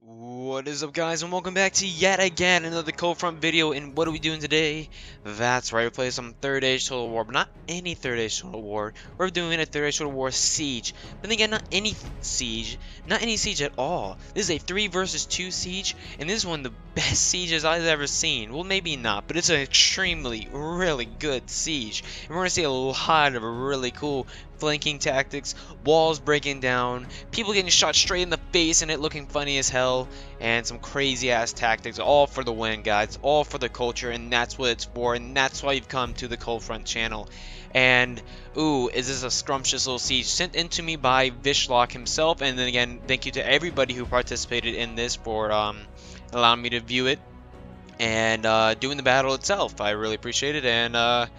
What is up, guys, and welcome back to yet again another Cold Front video. And what are we doing today? That's right, we're playing some Third Age Total War, but not any Third Age Total War. We're doing a Third Age Total War siege, but then again, not any siege at all. This is a 3 versus 2 siege, and this is one of the best sieges I've ever seen. Well, maybe not, but it's an extremely, really good siege, and we're gonna see a lot of really cool flanking tactics, walls breaking down, people getting shot straight in the face and it looking funny as hell, and some crazy ass tactics, all for the win, guys, all for the culture, and that's what it's for, and that's why you've come to the Cold Front channel. And ooh, is this a scrumptious little siege sent in to me by Vishlock himself. And then again, thank you to everybody who participated in this for allowing me to view it and doing the battle itself. I really appreciate it. And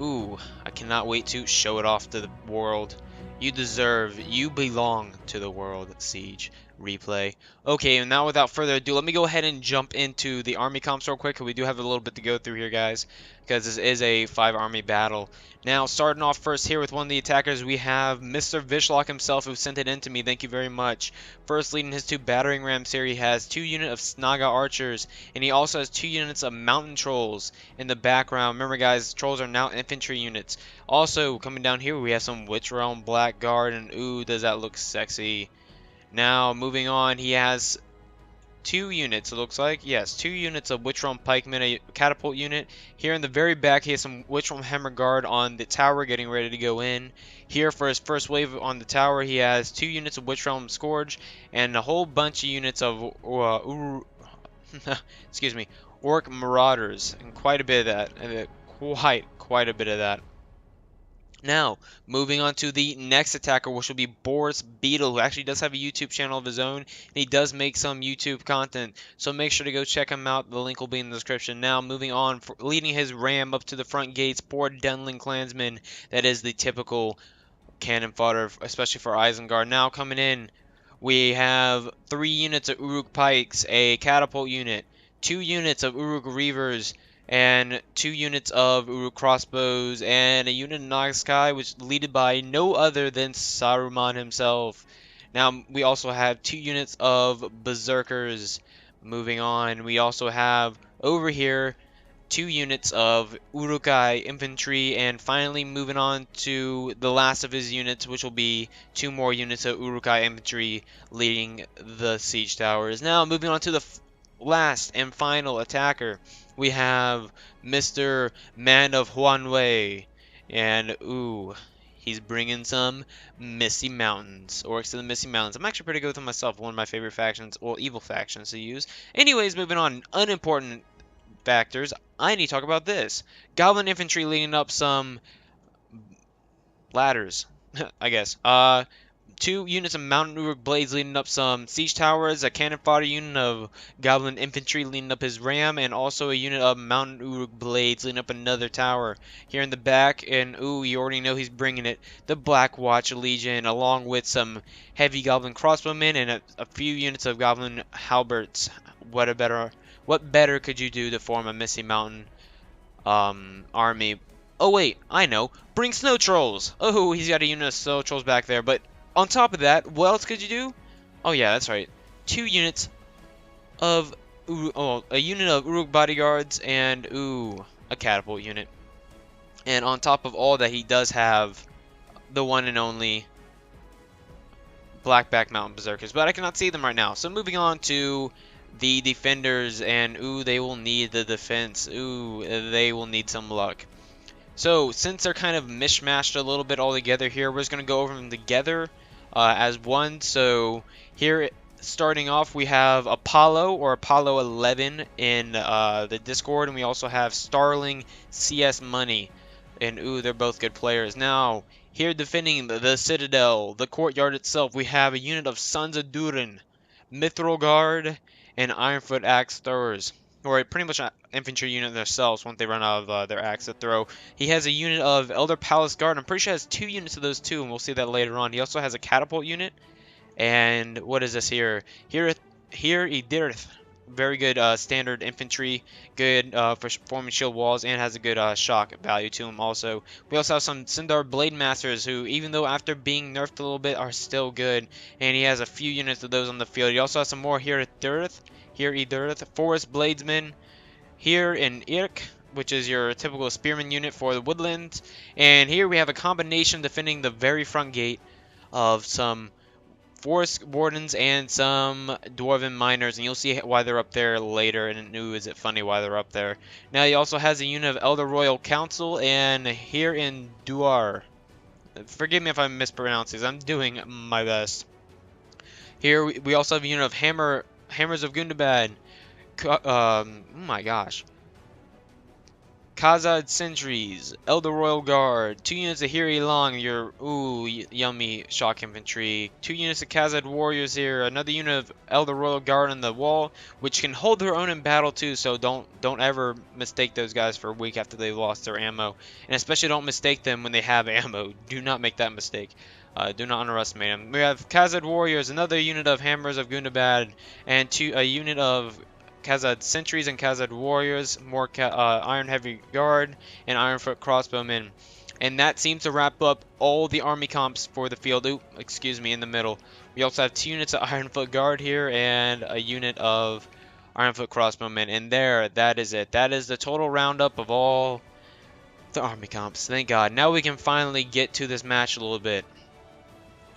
ooh, I cannot wait to show it off to the world. You belong to the world, Siege replay. Okay, and now without further ado, let me go ahead and jump into the army comps real quick, because we do have a little bit to go through here, guys, because this is a 5-army battle. Now, starting off first here with one of the attackers, we have Mr. Vishlock himself, who sent it in to me. Thank you very much. First, leading his 2 battering rams here, he has 2 units of Snaga archers, and he also has 2 units of mountain trolls in the background. Remember, guys, trolls are now infantry units. Also, coming down here, we have some Witch Realm Blackguard, and ooh, does that look sexy. Now, moving on, he has 2 units, it looks like. Yes, 2 units of Witch Realm Pikemen, a catapult unit. Here in the very back, he has some Witch Realm Hammer Guard on the tower getting ready to go in. Here, for his first wave on the tower, he has 2 units of Witch Realm Scourge and a whole bunch of units of excuse me, Orc Marauders, and quite a bit of that. Quite a bit of that. Now, moving on to the next attacker, which will be Boris Beetle, who actually does have a YouTube channel of his own, and he does make some YouTube content, so make sure to go check him out. The link will be in the description. Now, moving on, leading his ram up to the front gates, poor Dunling Clansman. That is the typical cannon fodder, especially for Isengard. Now, coming in, we have 3 units of Uruk Pikes, a catapult unit, 2 units of Uruk Reavers, and 2 units of Uruk crossbows, and a unit of Nagaskai, which is led by no other than Saruman himself. Now, we also have 2 units of Berserkers. Moving on, we also have over here 2 units of Urukai infantry, and finally moving on to the last of his units, which will be 2 more units of Urukai infantry leading the siege towers. Now, moving on to the last and final attacker, we have Mr. Man of Huanwei, and ooh, he's bringing some Misty Mountains, Orcs to the Misty Mountains. I'm actually pretty good with them myself, one of my favorite factions, well, evil factions to use. Anyways, moving on, unimportant factors, I need to talk about this. Goblin infantry leading up some ladders, I guess. 2 units of Mountain Uruk Blades leading up some siege towers, a cannon fodder unit of Goblin Infantry leading up his ram, and also a unit of Mountain Uruk Blades leading up another tower. Here in the back, and ooh, you already know he's bringing it, the Black Watch Legion, along with some heavy Goblin crossbowmen and a few units of Goblin Halberts. What better could you do to form a Misty Mountain army? Oh wait, I know. Bring Snow Trolls! Oh, he's got a unit of Snow Trolls back there, but on top of that, what else could you do? Oh yeah, that's right. 2 units of a unit of Uruk bodyguards and ooh, a catapult unit. And on top of all that, he does have the one and only Blackback Mountain Berserkers, but I cannot see them right now. So moving on to the defenders, and ooh, they will need the defense. Ooh, they will need some luck. So, since they're kind of mishmashed a little bit all together here, we're just going to go over them together as one. So, here, starting off, we have Apollo, or Apollo 11 in the Discord, and we also have Starling CS Money. And, ooh, they're both good players. Now, here defending the Citadel, the courtyard itself, we have a unit of Sons of Durin, Mithril Guard, and Ironfoot Axe Throwers, or pretty much an infantry unit themselves once they run out of their axe to throw. He has a unit of Elder Palace Guard. I'm pretty sure he has 2 units of those too, and we'll see that later on. He also has a catapult unit. And what is this here? Here Edirth very good standard infantry, good for forming shield walls, and has a good shock value to him also. We also have some Sindar Blade Masters who, even though after being nerfed a little bit, are still good, and he has a few units of those on the field. He also has some more here at Durth, Forest Bladesmen, here in Irk, which is your typical spearman unit for the woodlands, and here we have a combination defending the very front gate of some forest wardens and some dwarven miners, and you'll see why they're up there later. And ooh, is it funny why they're up there. Now he also has a unit of Elder Royal Council, and here in Duar, forgive me if I mispronounce these, I'm doing my best. Here we also have a unit of Hammers of Gundabad. Oh my gosh. Khazad Sentries, Elder Royal Guard, 2 units of Hiri Long, your yummy shock infantry, 2 units of Khazad Warriors here, another unit of Elder Royal Guard on the wall, which can hold their own in battle too, so don't ever mistake those guys for a week after they've lost their ammo, and especially don't mistake them when they have ammo. Do not make that mistake. Do not underestimate them. We have Khazad Warriors, another unit of Hammers of Gundabad, and a unit of Khazad Sentries and Khazad Warriors, more Iron Heavy Guard, and Ironfoot Crossbowmen. And that seems to wrap up all the army comps for the field. Oop, excuse me, in the middle. We also have 2 units of Ironfoot Guard here and a unit of Ironfoot Crossbowmen. And that is it. That is the total roundup of all the army comps. Thank God. Now we can finally get to this match a little bit.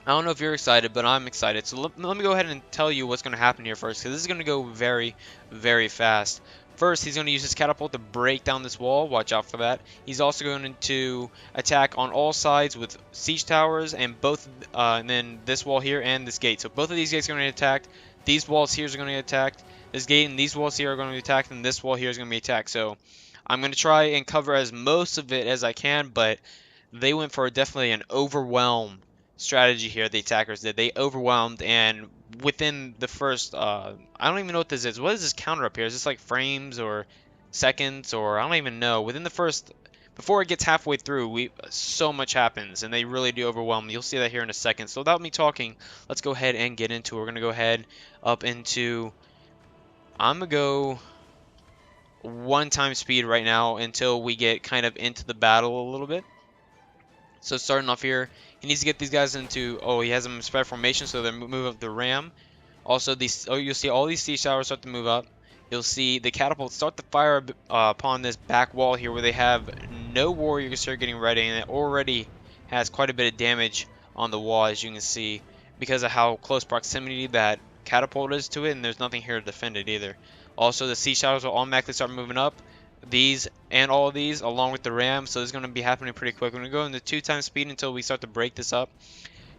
I don't know if you're excited, but I'm excited. So let me go ahead and tell you what's going to happen here first, because this is going to go very, very fast. First, he's going to use his catapult to break down this wall. Watch out for that. He's also going to attack on all sides with siege towers, and and then this wall here and this gate. So both of these gates are going to get attacked. These walls here are going to get attacked. This gate and these walls here are going to be attacked, and this wall here is going to be attacked. So I'm going to try and cover as most of it as I can, but they went for definitely an overwhelm strategy here. The attackers did. They overwhelmed, and within the first I don't even know what this is. What is this counter up here? Is this like frames or seconds, or I don't even know. Within the first, before it gets halfway through, so much happens, and they really do overwhelm. You'll see that here in a second. So without me talking, let's go ahead and get into it. We're gonna go ahead up into, I'm gonna go 1 time speed right now until we get kind of into the battle a little bit. So starting off here, he needs to get these guys into, he has them in spread formation, so they move up the ram. Also, you'll see all these siege towers start to move up. You'll see the catapults start to fire upon this back wall here, where they have no warriors here getting ready, and it already has quite a bit of damage on the wall, as you can see, because of how close proximity that catapult is to it, and there's nothing here to defend it either. Also, the siege towers will automatically start moving up. These and all of these along with the ram, so this is going to be happening pretty quick. We're going to go into 2 times speed until we start to break this up.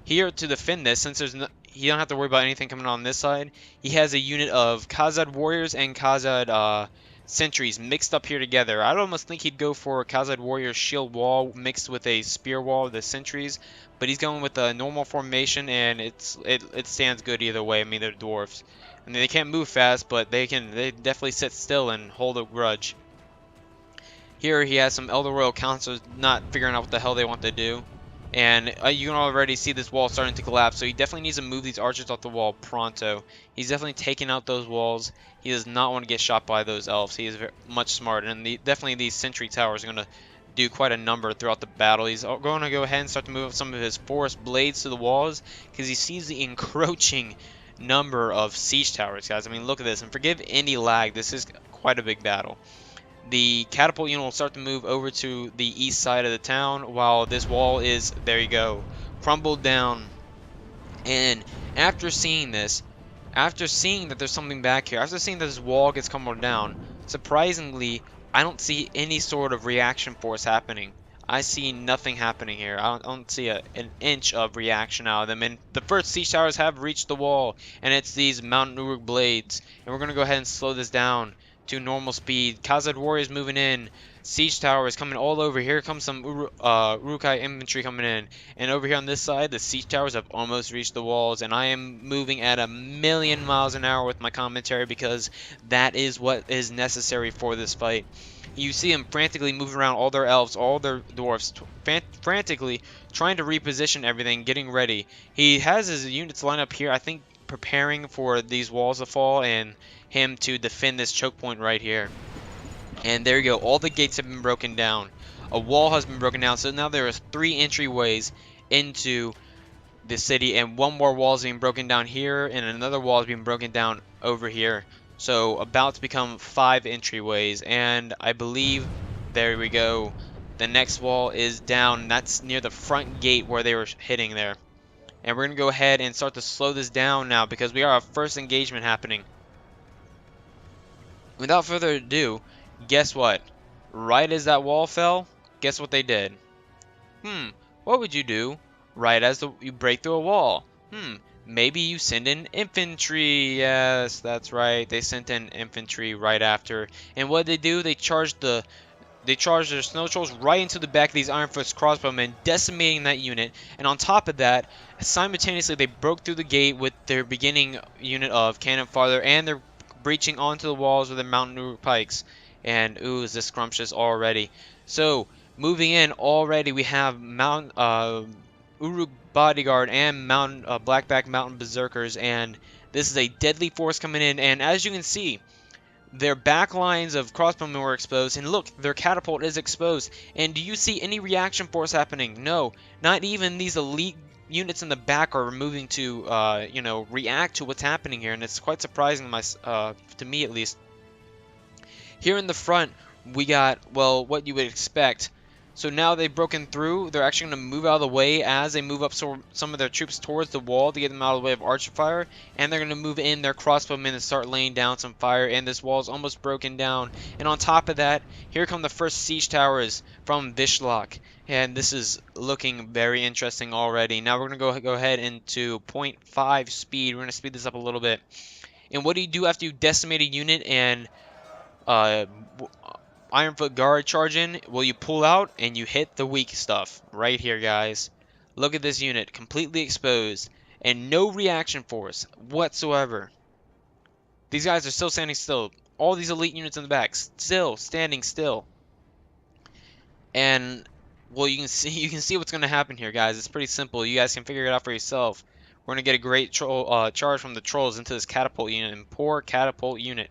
Here to defend this, since he don't have to worry about anything coming on this side, he has a unit of Khazad Warriors and Khazad Sentries mixed up here together. I'd almost think he'd go for Khazad Warriors shield wall mixed with a spear wall of the Sentries, but he's going with a normal formation, and it stands good either way. I mean, they're dwarfs. I mean, they can't move fast, but they definitely sit still and hold a grudge. Here he has some Elder Royal Councilors not figuring out what the hell they want to do. And you can already see this wall starting to collapse, so he definitely needs to move these archers off the wall pronto. He's definitely taking out those walls. He does not want to get shot by those elves. He is much smarter, and definitely these sentry towers are going to do quite a number throughout the battle. He's going to go ahead and start to move some of his forest blades to the walls, because he sees the encroaching number of siege towers, guys. I mean, look at this, and forgive any lag. This is quite a big battle. The catapult unit will start to move over to the east side of the town, while this wall is, there you go, crumbled down. And after seeing this, after seeing that there's something back here, after seeing that this wall gets crumbled down, surprisingly, I don't see any sort of reaction force happening. I see nothing happening here. I don't see an inch of reaction out of them. And the first siege towers have reached the wall, and it's these Mount Uruk blades. And we're going to go ahead and slow this down to normal speed. Khazad Warriors moving in. Siege towers coming all over. Here comes some Urukai infantry coming in. And over here on this side, the siege towers have almost reached the walls. And I am moving at 1,000,000 miles an hour with my commentary, because that is what is necessary for this fight. You see them frantically moving around all their elves, all their dwarfs, frantically trying to reposition everything, getting ready. He has his units lined up here. I think preparing for these walls to fall and him to defend this choke point right here. And there you go. All the gates have been broken down. A wall has been broken down. So now there are 3 entryways into the city, and one more wall is being broken down here, and another wall is being broken down over here. So about to become 5 entryways, and I believe, there we go, the next wall is down. That's near the front gate where they were hitting there. And we're going to go ahead and start to slow this down now because we are our first engagement happening. Without further ado, guess what? Right as that wall fell, guess what they did? What would you do right as you break through a wall? Maybe you send in infantry. Yes, that's right. They sent in infantry right after. And what did they do? They charged their snow trolls right into the back of these Ironfoot's crossbowmen, decimating that unit. And on top of that, simultaneously they broke through the gate with their beginning unit of cannon fodder, and they're breaching onto the walls with their mountain pikes. And ooh, is this scrumptious already. So moving in already, we have Uruk Bodyguard and Blackback Mountain Berserkers, and this is a deadly force coming in. And as you can see, their back lines of crossbowmen were exposed, and look, their catapult is exposed. And do you see any reaction force happening? No, not even these elite units in the back are moving to, you know, react to what's happening here, and it's quite surprising to me at least. Here in the front, we got, well, what you would expect. So now they've broken through. They're actually going to move out of the way as they move up some of their troops towards the wall to get them out of the way of archer fire. And they're going to move in their crossbowmen and start laying down some fire. And this wall is almost broken down. And on top of that, here come the first siege towers from Vishlock. And this is looking very interesting already. Now we're going to go ahead into 0.5 speed. We're going to speed this up a little bit. And what do you do after you decimate a unit and Ironfoot Guard charge in? Well, you pull out and you hit the weak stuff right here, guys. Look at this unit, completely exposed and no reaction force whatsoever. These guys are still standing still. All these elite units in the back still standing still. And well, you can see what's going to happen here, guys. It's pretty simple. You guys can figure it out for yourself. We're going to get a great charge from the trolls into this catapult unit, and poor catapult unit.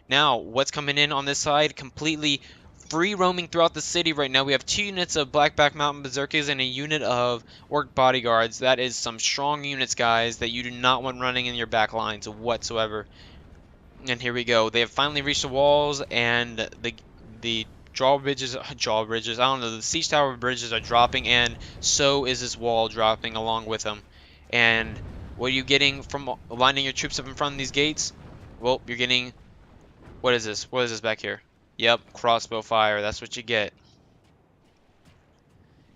Now, what's coming in on this side? Completely free roaming throughout the city right now. We have 2 units of Blackback Mountain Berserkers and a unit of Orc Bodyguards. That is some strong units, guys, that you do not want running in your back lines whatsoever. And here we go. They have finally reached the walls, and the drawbridges, I don't know, the siege tower bridges are dropping, and so is this wall dropping along with them. And what are you getting from lining your troops up in front of these gates? Well, you're getting... What is this? What is this back here? Yep, crossbow fire. That's what you get.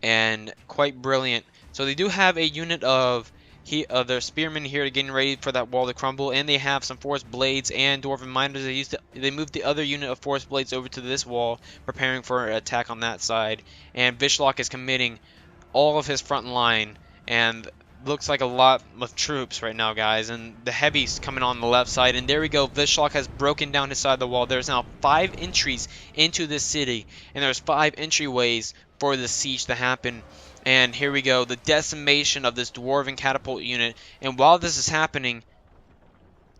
And quite brilliant. So they do have a unit of their spearmen here getting ready for that wall to crumble, and they have some forest blades and dwarven miners. They moved the other unit of forest blades over to this wall, preparing for an attack on that side. And Vishlock is committing all of his front line, and looks like a lot of troops right now, guys, and the heavy's coming on the left side. And there we go. Vishlock has broken down his side of the wall. There's now 5 entries into this city, and there's 5 entryways for the siege to happen. And here we go, the decimation of this dwarven catapult unit. And while this is happening,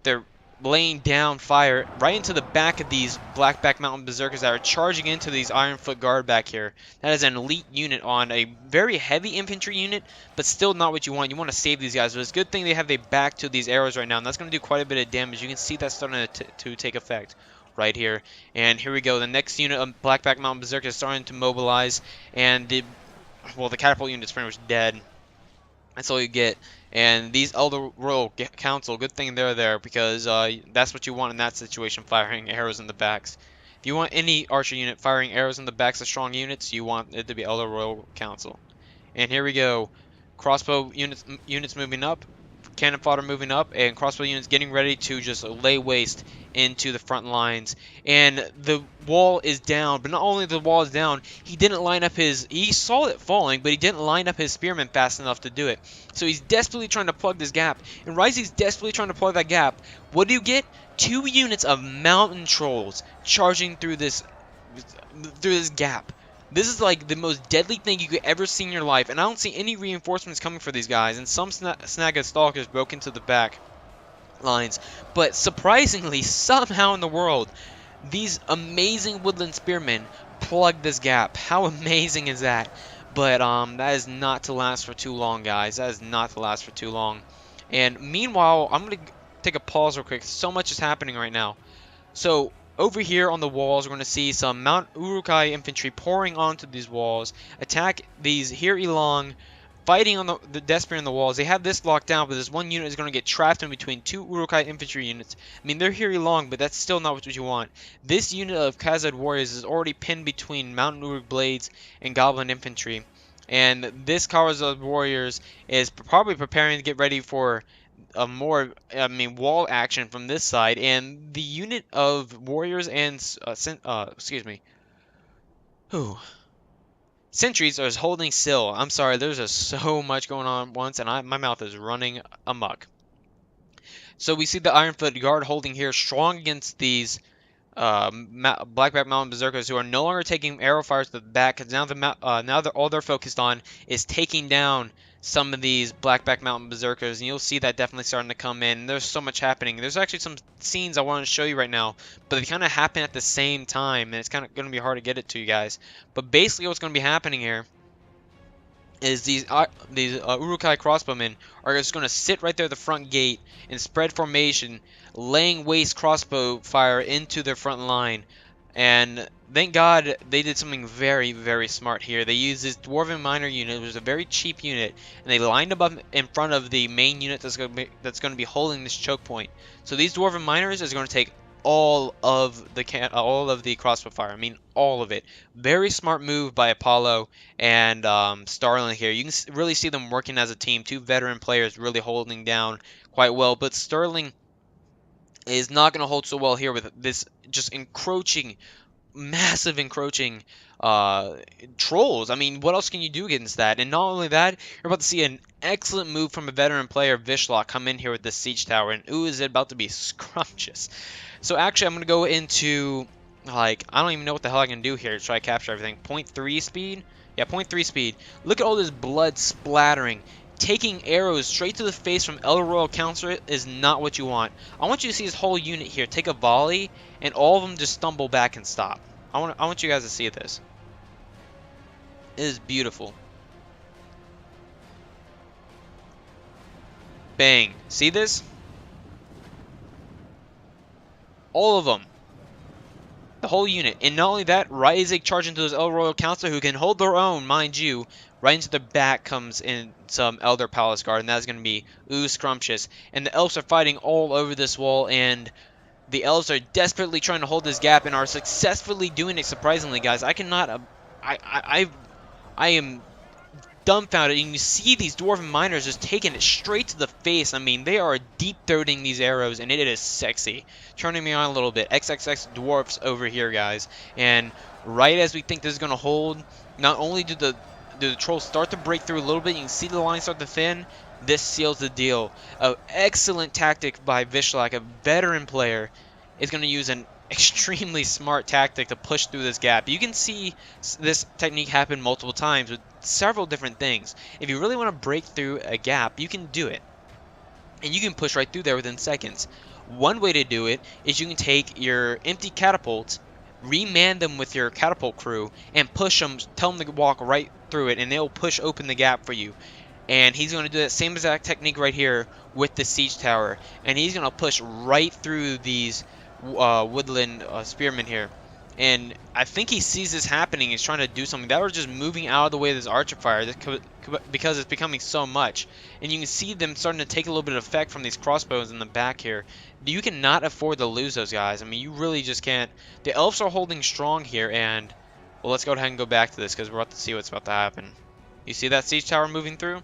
they're laying down fire right into the back of these Blackback Mountain Berserkers that are charging into these Ironfoot Guard back here. That is an elite unit on a very heavy infantry unit, but still not what you want. You want to save these guys, but it's a good thing they have their back to these arrows right now, and that's going to do quite a bit of damage. You can see that's starting to take effect right here. And here we go, the next unit of Blackback Mountain Berserkers is starting to mobilize, and the catapult unit's pretty much dead. That's all you get. And these Elder Royal Council, good thing they're there, because that's what you want in that situation, firing arrows in the backs. If you want any archer unit firing arrows in the backs of strong units, you want it to be Elder Royal Council. And here we go. Crossbow units moving up, cannon fodder moving up, and crossbow units getting ready to just lay waste into the front lines. And the wall is down, but not only the wall is down, he didn't line up he saw it falling, but he didn't line up his spearmen fast enough to do it. So he's desperately trying to plug this gap, and right as he's desperately trying to plug that gap, what do you get? 2 units of mountain trolls charging through this gap. This is like the most deadly thing you could ever see in your life, and I don't see any reinforcements coming for these guys, and some Snaga stalkers broke into the back. lines. But surprisingly, somehow in the world, these amazing woodland spearmen plug this gap. How amazing is that? But that is not to last for too long, guys. That is not to last for too long. And meanwhile, I'm gonna take a pause real quick. So much is happening right now. So over here on the walls, we're going to see some Mount Urukai infantry pouring onto these walls, attack these here Elong, fighting on the Despia on the walls. They have this locked down, but this one unit is going to get trapped in between two Urukai infantry units. I mean, they're here Elong, but that's still not what you want. This unit of Khazad warriors is already pinned between Mountain Uruk blades and Goblin infantry. And this Khazad warriors is probably preparing to get ready for a more, I mean, wall action from this side, and the unit of warriors and excuse me, whew, sentries are holding still. I'm sorry, there's just so much going on at once, and my mouth is running amok. So we see the Ironfoot Guard holding here, strong against these Blackback Mountain Berserkers, who are no longer taking arrow fires to the back, because now all they're focused on is taking down some of these Blackback Mountain Berserkers, and you'll see that definitely starting to come in. There's so much happening. There's actually some scenes I want to show you right now, but they kind of happen at the same time, and it's kind of going to be hard to get it to you guys. But basically what's going to be happening here is these Urukai crossbowmen are just going to sit right there at the front gate and spread formation, laying waste crossbow fire into their front line. And thank God they did something very, very smart here. They used this Dwarven Miner unit, which was a very cheap unit, and they lined them up in front of the main unit that's going to be holding this choke point. So these Dwarven Miners is going to take all of the crossbow fire. I mean, all of it. Very smart move by Apollo and Starling here. You can really see them working as a team. Two veteran players really holding down quite well. But Sterling is not going to hold so well here with this just massive encroaching trolls. I mean, what else can you do against that? And not only that, you're about to see an excellent move from a veteran player, Vishlock, come in here with this siege tower. And ooh, is it about to be scrumptious. So actually, I'm going to go into, like, I don't even know what the hell I can do here to try to capture everything. 0.3 speed? Yeah, 0.3 speed. Look at all this blood splattering. Taking arrows straight to the face from Elder Royal Counselor is not what you want. I want you to see this whole unit here take a volley, and all of them just stumble back and stop. I want you guys to see this. It is beautiful. Bang. See this? All of them. The whole unit. And not only that, Ryzig charging to those El Royal Counselor who can hold their own, mind you. Right into their back comes in some Elder Palace Guard, and that's going to be scrumptious. And the elves are fighting all over this wall, and the elves are desperately trying to hold this gap and are successfully doing it, surprisingly, guys. I cannot... I am dumbfounded, and you see these Dwarven Miners just taking it straight to the face. I mean, they are deep-throating these arrows, and it is sexy. Turning me on a little bit. XXX Dwarfs over here, guys. And right as we think this is going to hold, not only do the trolls start to break through a little bit, you can see the line start to thin, this seals the deal. An excellent tactic by Vishlak, a veteran player, is going to use an extremely smart tactic to push through this gap. You can see this technique happen multiple times with several different things. If you really want to break through a gap, you can do it. And you can push right through there within seconds. One way to do it is you can take your empty catapults, reman them with your catapult crew, and push them, tell them to walk right through it, and they'll push open the gap for you. And he's going to do that same exact technique right here with the siege tower. And he's going to push right through these woodland spearmen here. And I think he sees this happening. He's trying to do something. That was just moving out of the way of this archer fire because it's becoming so much. And you can see them starting to take a little bit of effect from these crossbows in the back here. You cannot afford to lose those guys. I mean, you really just can't. The elves are holding strong here. And, well, let's go ahead and go back to this because we're about to see what's about to happen. You see that siege tower moving through?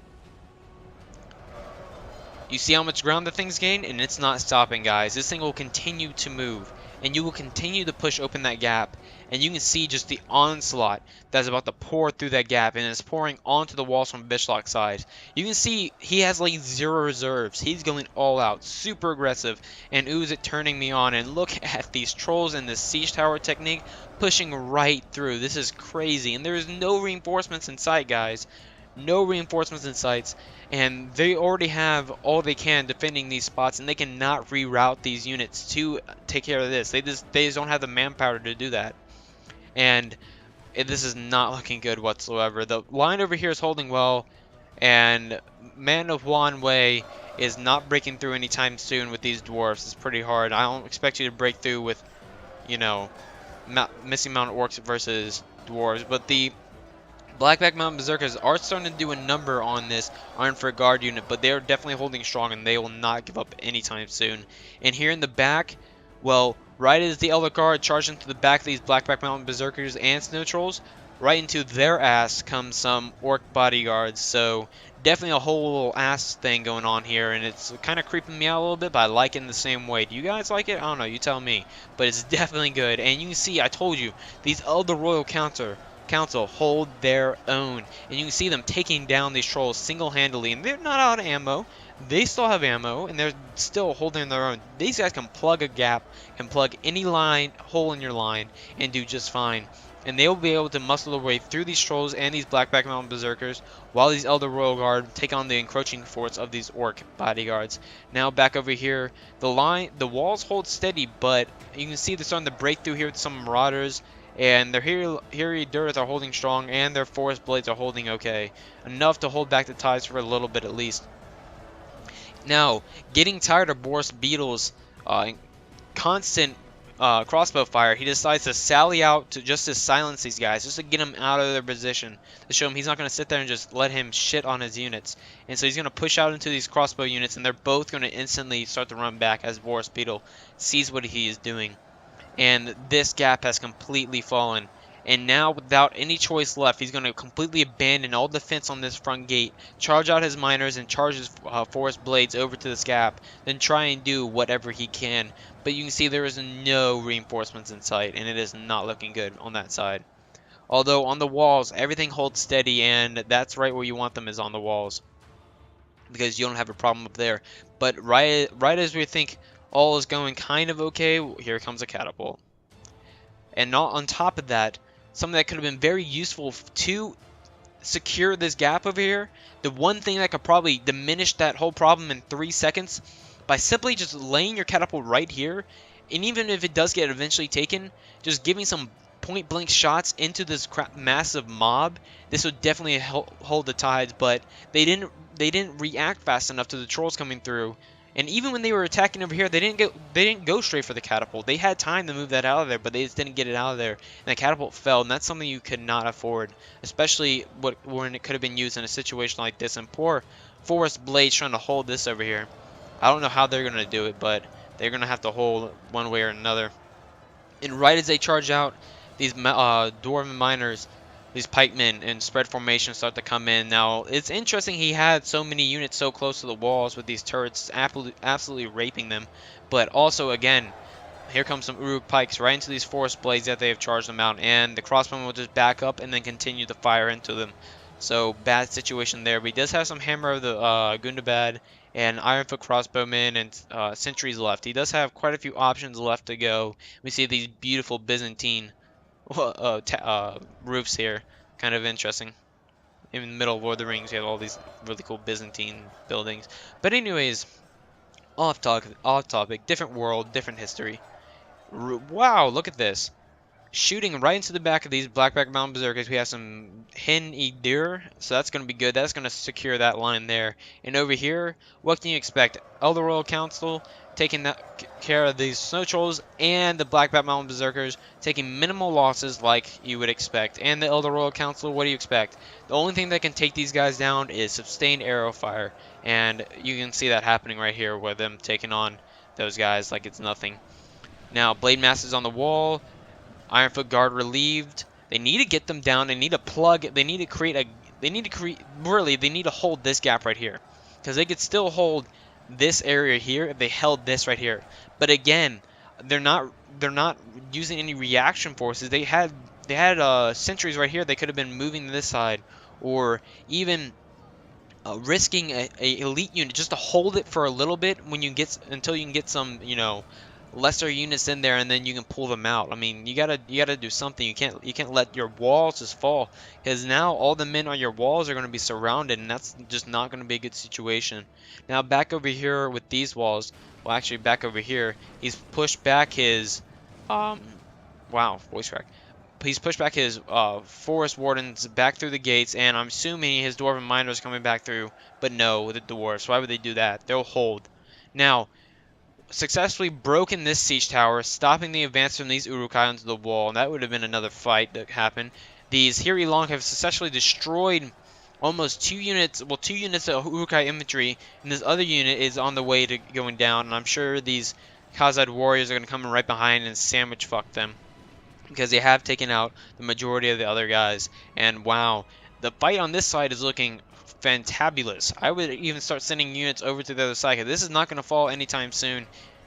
You see how much ground the thing's gained? And it's not stopping, guys. This thing will continue to move. And you will continue to push open that gap. And you can see just the onslaught that's about to pour through that gap. And it's pouring onto the walls from Bishlock's side. You can see he has like 0 reserves. He's going all out. Super aggressive. And ooh, is it turning me on. And look at these trolls and this siege tower technique pushing right through. This is crazy. And there is no reinforcements in sight, guys. no reinforcements in sights, and they already have all they can defending these spots, and they cannot reroute these units to take care of this. They just don't have the manpower to do that, and this is not looking good whatsoever. The line over here is holding well, and Man of Wan Wei is not breaking through anytime soon with these dwarfs. It's pretty hard. I don't expect you to break through with, you know, missing mounted orcs versus dwarves, but the Blackback Mountain Berserkers are starting to do a number on this Ironford Guard unit, but they're definitely holding strong, and they will not give up anytime soon. And here in the back, well, right as the Elder Guard charge into the back of these Blackback Mountain Berserkers and Snow Trolls, right into their ass comes some Orc bodyguards. So definitely a whole little ass thing going on here, and it's kind of creeping me out a little bit, but I like it in the same way. Do you guys like it? I don't know, you tell me. But it's definitely good, and you can see, I told you, these Elder Royal Council hold their own, and you can see them taking down these trolls single-handedly, and they're not out of ammo. They still have ammo, and they're still holding their own. These guys can plug a gap, can plug any hole in your line, and do just fine. And they will be able to muscle their way through these trolls and these Blackback Mountain Berserkers, while these Elder Royal Guard take on the encroaching force of these Orc bodyguards. Now back over here, the walls hold steady, but you can see they're starting to break through here with some Marauders. And their Hairy Durth are holding strong, and their Forest Blades are holding okay. Enough to hold back the tides for a little bit at least. Now, getting tired of Boris Beetle's constant crossbow fire, he decides to sally out to silence these guys, just to get them out of their position, to show him he's not going to sit there and just let him shit on his units. And so he's going to push out into these crossbow units, and they're both going to instantly start to run back as Boris Beetle sees what he is doing. And this gap has completely fallen. And now, without any choice left, he's going to completely abandon all defense on this front gate, charge out his miners, and charge his forest blades over to this gap, then try and do whatever he can. But you can see there is no reinforcements in sight, and it is not looking good on that side. Although on the walls, everything holds steady, and that's right where you want them, is on the walls, because you don't have a problem up there. But right as we think all is going kind of okay, here comes a catapult. And not on top of that, something that could have been very useful to secure this gap over here, the one thing that could probably diminish that whole problem in 3 seconds, by simply just laying your catapult right here, and even if it does get eventually taken, just giving some point blank shots into this massive mob, this would definitely hold the tides. But they didn't react fast enough to the trolls coming through. And even when they were attacking over here, they didn't go straight for the catapult. They had time to move that out of there, but they just didn't get it out of there. And the catapult fell, and that's something you could not afford, especially when it could have been used in a situation like this. And poor Forest Blades trying to hold this over here. I don't know how they're going to do it, but they're going to have to hold one way or another. And right as they charge out, these Dwarven Miners, these pikemen in spread formation start to come in. Now, it's interesting he had so many units so close to the walls with these turrets absolutely raping them. But also, again, here comes some Uruk pikes right into these forest blades that they have charged them out. And the crossbowmen will just back up and then continue to fire into them. So, bad situation there. But he does have some Hammer of the Gundabad and Ironfoot crossbowmen and sentries left. He does have quite a few options left to go. We see these beautiful Byzantine roofs here. Kind of interesting. In the middle of Lord of the Rings, you have all these really cool Byzantine buildings. But anyways, off topic, different world, different history. Wow, look at this. Shooting right into the back of these Blackback Mountain Berserkers, we have some Hin Edir, so that's going to be good. That's going to secure that line there. And over here, what can you expect? Elder Royal Council taking care of these Snow Trolls, and the Blackback Mountain Berserkers taking minimal losses like you would expect. And the Elder Royal Council, what do you expect? The only thing that can take these guys down is sustained arrow fire. And you can see that happening right here with them taking on those guys like it's nothing. Now, Blade Masters on the wall. Ironfoot Guard relieved. They need to get them down. They need to plug. They need to create. They need to hold this gap right here, because they could still hold this area here if they held this right here. But again, they're not using any reaction forces. They had sentries right here. They could have been moving to this side, or even risking a elite unit just to hold it for a little bit until you can get some lesser units in there, and then you can pull them out. I mean, you gotta do something. You can't let your walls just fall, because now all the men on your walls are going to be surrounded, and that's just not going to be a good situation. Now back over here with these walls, well, actually back over here, he's pushed back his um wow, voice crack. He's pushed back his forest wardens back through the gates, and I'm assuming his dwarven miners coming back through. But no, the dwarves. Why would they do that? They'll hold. Now, successfully broken this siege tower, stopping the advance from these Urukai onto the wall, and that would have been another fight that happened. These Hiri Long have successfully destroyed almost two units of Urukai infantry, and this other unit is on the way to going down, and I'm sure these Khazad warriors are going to come in right behind and sandwich fuck them, because they have taken out the majority of the other guys. And wow, the fight on this side is looking fantabulous. I would even start sending units over to the other side, because this is not going to fall anytime soon.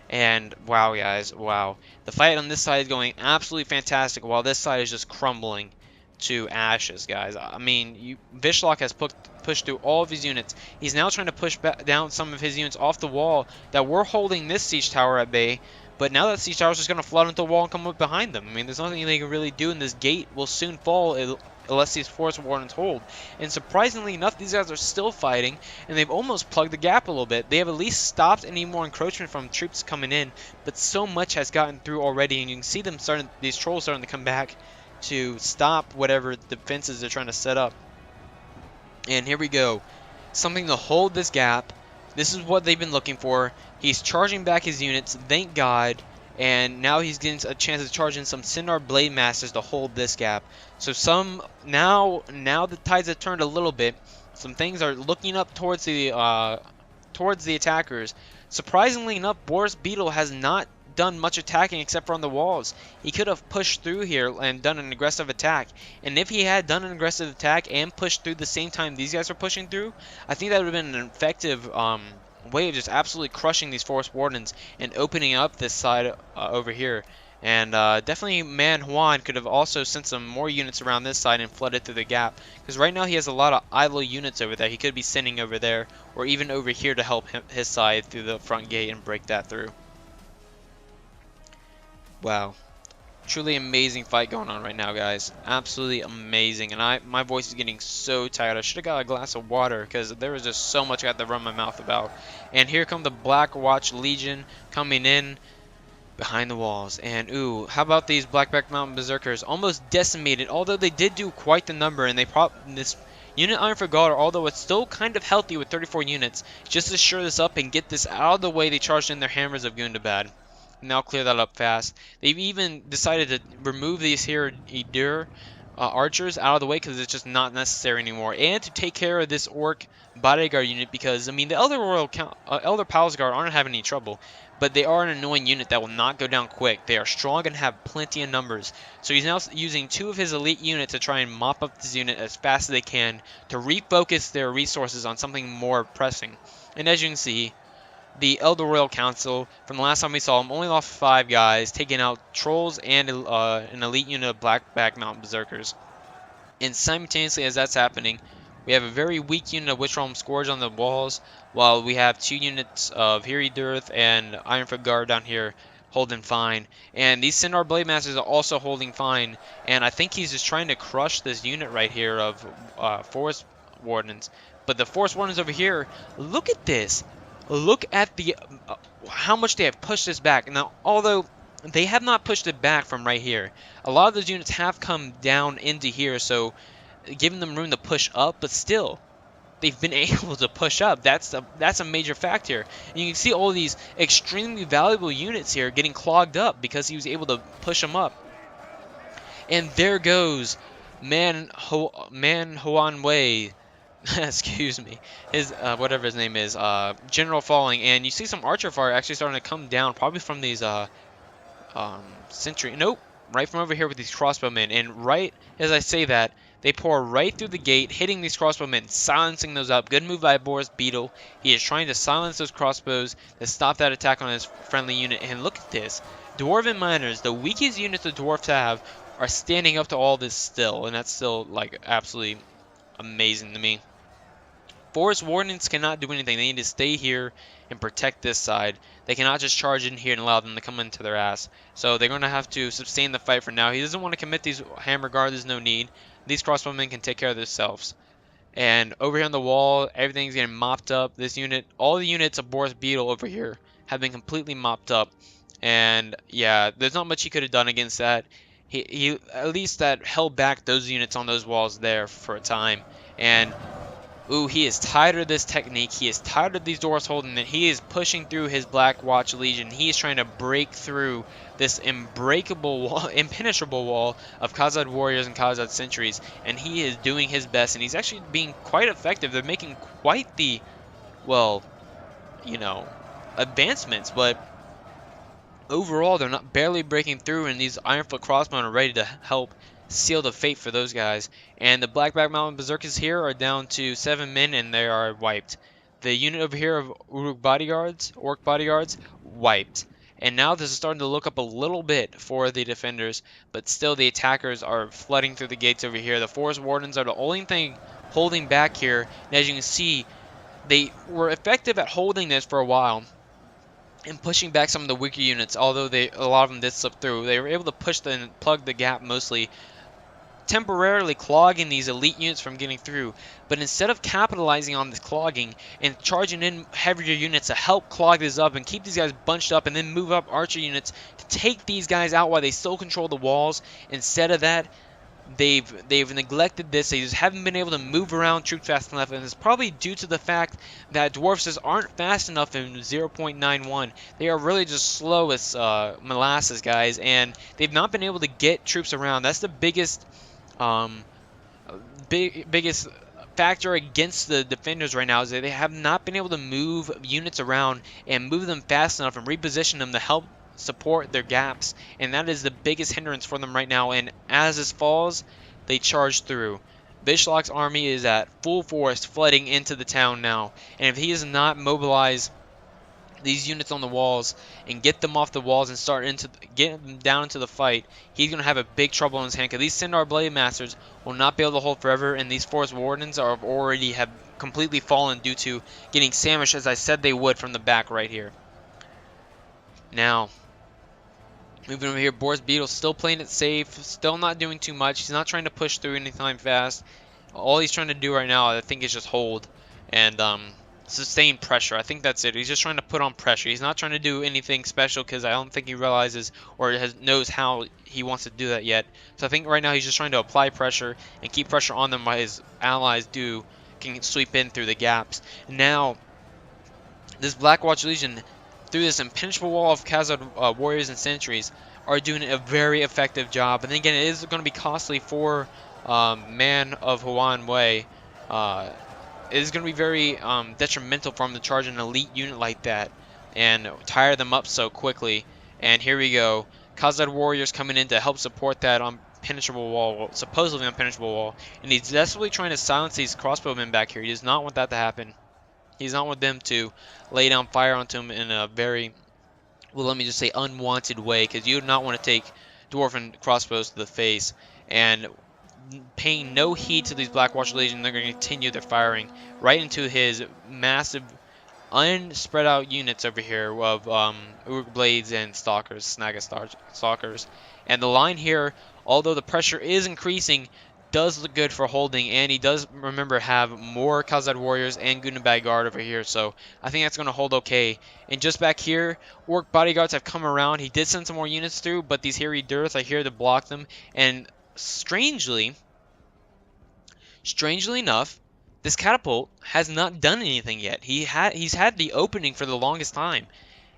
And wow, guys, wow. The fight on this side is going absolutely fantastic, while this side is just crumbling to ashes, guys. I mean, Vishlock has pushed through all of his units. He's now trying to push back down some of his units off the wall that were holding this siege tower at bay. But now that siege tower is just going to flood into the wall and come up behind them. I mean, there's nothing they can really do, and this gate will soon fall unless these forest wardens hold. And surprisingly enough, these guys are still fighting, and they've almost plugged the gap a little bit. They have at least stopped any more encroachment from troops coming in, but so much has gotten through already, and you can see them these trolls starting to come back to stop whatever defenses they're trying to set up. And here we go. Something to hold this gap. This is what they've been looking for. He's charging back his units, thank God. And now he's getting a chance to charge in some Sindar Blade Masters to hold this gap. So now the tides have turned a little bit. Some things are looking up towards the attackers. Surprisingly enough, Boris Beetle has not done much attacking except for on the walls. He could have pushed through here and done an aggressive attack. And if he had done an aggressive attack and pushed through the same time these guys are pushing through, I think that would have been an effective way of just absolutely crushing these forest wardens and opening up this side over here. And definitely Man Juan could have also sent some more units around this side and flooded through the gap, because right now he has a lot of idle units over there. He could be sending over there or even over here to help his side through the front gate and break that through. Wow, truly amazing fight going on right now, guys. Absolutely amazing. And my voice is getting so tired. I should have got a glass of water, because there was just so much I had to run my mouth about. And here come the Black Watch Legion coming in behind the walls. And ooh, how about these Blackback Mountain Berserkers? Almost decimated, although they did do quite the number. And this unit Iron for God, although it's still kind of healthy with 34 units, just to shore this up and get this out of the way, they charged in their Hammers of Gundabad. Now clear that up fast. They've even decided to remove these here Edur archers out of the way, because it's just not necessary anymore, and to take care of this orc bodyguard unit, because I mean the Elder Palace Guard aren't having any trouble, but they are an annoying unit that will not go down quick. They are strong and have plenty of numbers. So he's now using 2 of his elite units to try and mop up this unit as fast as they can to refocus their resources on something more pressing. And as you can see, the Elder Royal Council, from the last time we saw them, only lost 5 guys, taking out trolls and an elite unit of Blackback Mountain Berserkers. And simultaneously as that's happening, we have a very weak unit of Witchrealm Scourge on the walls, while we have 2 units of Hiridirth and Ironfoot Guard down here holding fine. And these Sindar Blade Masters are also holding fine, and I think he's just trying to crush this unit right here of Forest Wardens. But the Forest Wardens over here, look at this! Look at the how much they have pushed this back. Now, although they have not pushed it back from right here, a lot of those units have come down into here, so giving them room to push up. But still, they've been able to push up. That's a major fact here. And you can see all these extremely valuable units here getting clogged up because he was able to push them up. And there goes Man Huan Wei. Excuse me, his whatever his name is, General falling, and you see some archer fire actually starting to come down, probably from these sentry. Nope, right from over here with these crossbowmen. And right as I say that, they pour right through the gate, hitting these crossbowmen, silencing those up. Good move by Boris Beetle. He is trying to silence those crossbows to stop that attack on his friendly unit. And look at this, Dwarven Miners, the weakest units the dwarves have, are standing up to all this still, and that's still like absolutely amazing to me. Forest Wardens cannot do anything. They need to stay here and protect this side. They cannot just charge in here and allow them to come into their ass. So they're going to have to sustain the fight for now. He doesn't want to commit these Hammer Guard. There's no need. These crossbowmen can take care of themselves. And over here on the wall, everything's getting mopped up. This unit, all the units of Boris Beetle over here have been completely mopped up. And yeah, there's not much he could have done against that. He at least that held back those units on those walls there for a time. And ooh, he is tired of this technique. He is tired of these doors holding it. He is pushing through his Black Watch Legion. He is trying to break through this unbreakable wall, impenetrable wall of Khazad warriors and Khazad sentries. And he is doing his best. And he's actually being quite effective. They're making quite the, well, you know, advancements. But overall, they're not barely breaking through. And these Ironfoot crossbowmen are ready to help seal the fate for those guys. And the Blackback Mountain Berserkers here are down to 7 men and they are wiped. The unit over here of Orc bodyguards, wiped. And now this is starting to look up a little bit for the defenders, but still the attackers are flooding through the gates over here. The Forest Wardens are the only thing holding back here. And as you can see, they were effective at holding this for a while and pushing back some of the weaker units, although a lot of them did slip through. They were able to push and plug the gap mostly, temporarily clogging these elite units from getting through. But instead of capitalizing on this clogging and charging in heavier units to help clog this up and keep these guys bunched up and then move up archer units to take these guys out while they still control the walls, instead of that, they've neglected this. They just haven't been able to move around troops fast enough, and it's probably due to the fact that dwarfs just aren't fast enough in 0.91. They are really just slow as molasses, guys, and they've not been able to get troops around. That's the biggest biggest factor against the defenders right now, is that they have not been able to move units around and move them fast enough and reposition them to help support their gaps, and that is the biggest hindrance for them right now. And as this falls, they charge through. Vishlok's army is at full force flooding into the town now, and if he does not mobilize these units on the walls and get them off the walls and get them down into the fight, he's going to have a big trouble in his hand, because these Sindar Blade Masters will not be able to hold forever, and these Forest Wardens are already have completely fallen due to getting sandwiched, as I said they would, from the back right here. Now, moving over here, Boris Beetle still playing it safe, still not doing too much. He's not trying to push through anytime fast. All he's trying to do right now, I think, is just hold and sustain pressure. I think that's it. He's just trying to put on pressure. He's not trying to do anything special, because I don't think he realizes or knows how he wants to do that yet. So I think right now he's just trying to apply pressure and keep pressure on them while his allies can sweep in through the gaps. Now, this Black Watch Legion, through this impenetrable wall of Khazad warriors and sentries, are doing a very effective job. And then again, it is going to be costly for Man of Huan Wei. It is going to be very detrimental for him to charge an elite unit like that and tire them up so quickly. And here we go. Khazad warriors coming in to help support that impenetrable wall, supposedly impenetrable wall. And he's desperately trying to silence these crossbowmen back here. He does not want that to happen. He does not want them to lay down fire onto him in a very, well, let me just say, unwanted way, because you do not want to take dwarven crossbows to the face. And paying no heed to these Black Watch Legion, they're going to continue their firing right into his massive, unspread out units over here of Uruk Blades and Stalkers, Snaga Stalkers. And the line here, although the pressure is increasing, does look good for holding, and he does, remember, have more Khazad warriors and Gunabad guard over here, so I think that's going to hold okay. And just back here, Orc bodyguards have come around. He did send some more units through, but these hairy Durth are here to block them, and strangely enough, this catapult has not done anything yet. He's had the opening for the longest time,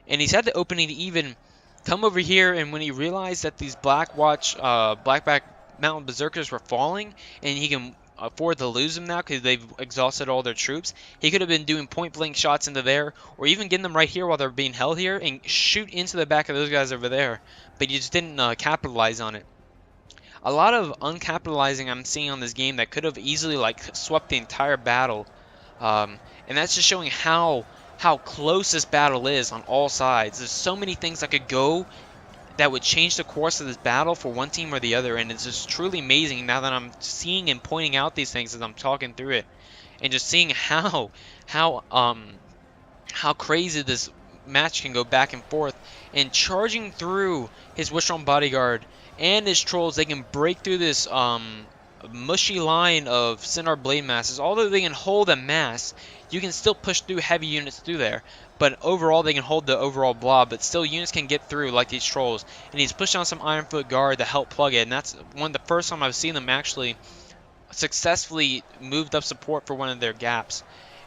and he's had the opening to even come over here, and when he realized that these Blackback Mountain Berserkers were falling, and he can afford to lose them now because they've exhausted all their troops, he could have been doing point-blank shots into there, or even getting them right here while they're being held here, and shoot into the back of those guys over there, but he just didn't capitalize on it. A lot of uncapitalizing I'm seeing on this game that could have easily swept the entire battle, and that's just showing how close this battle is on all sides. There's so many things that could go that would change the course of this battle for one team or the other, and it's just truly amazing now that I'm seeing and pointing out these things as I'm talking through it. and just seeing how um how crazy this match can go back and forth, and charging through his Wishbone bodyguard and his trolls. They can break through this mushy line of Centaur blade masses. Although they can hold a mass, you can still push through heavy units through there, but overall they can hold the overall blob, but still units can get through like these trolls. And he's pushed on some Ironfoot guard to help plug it, and that's one of the first time I've seen them actually successfully moved up support for one of their gaps.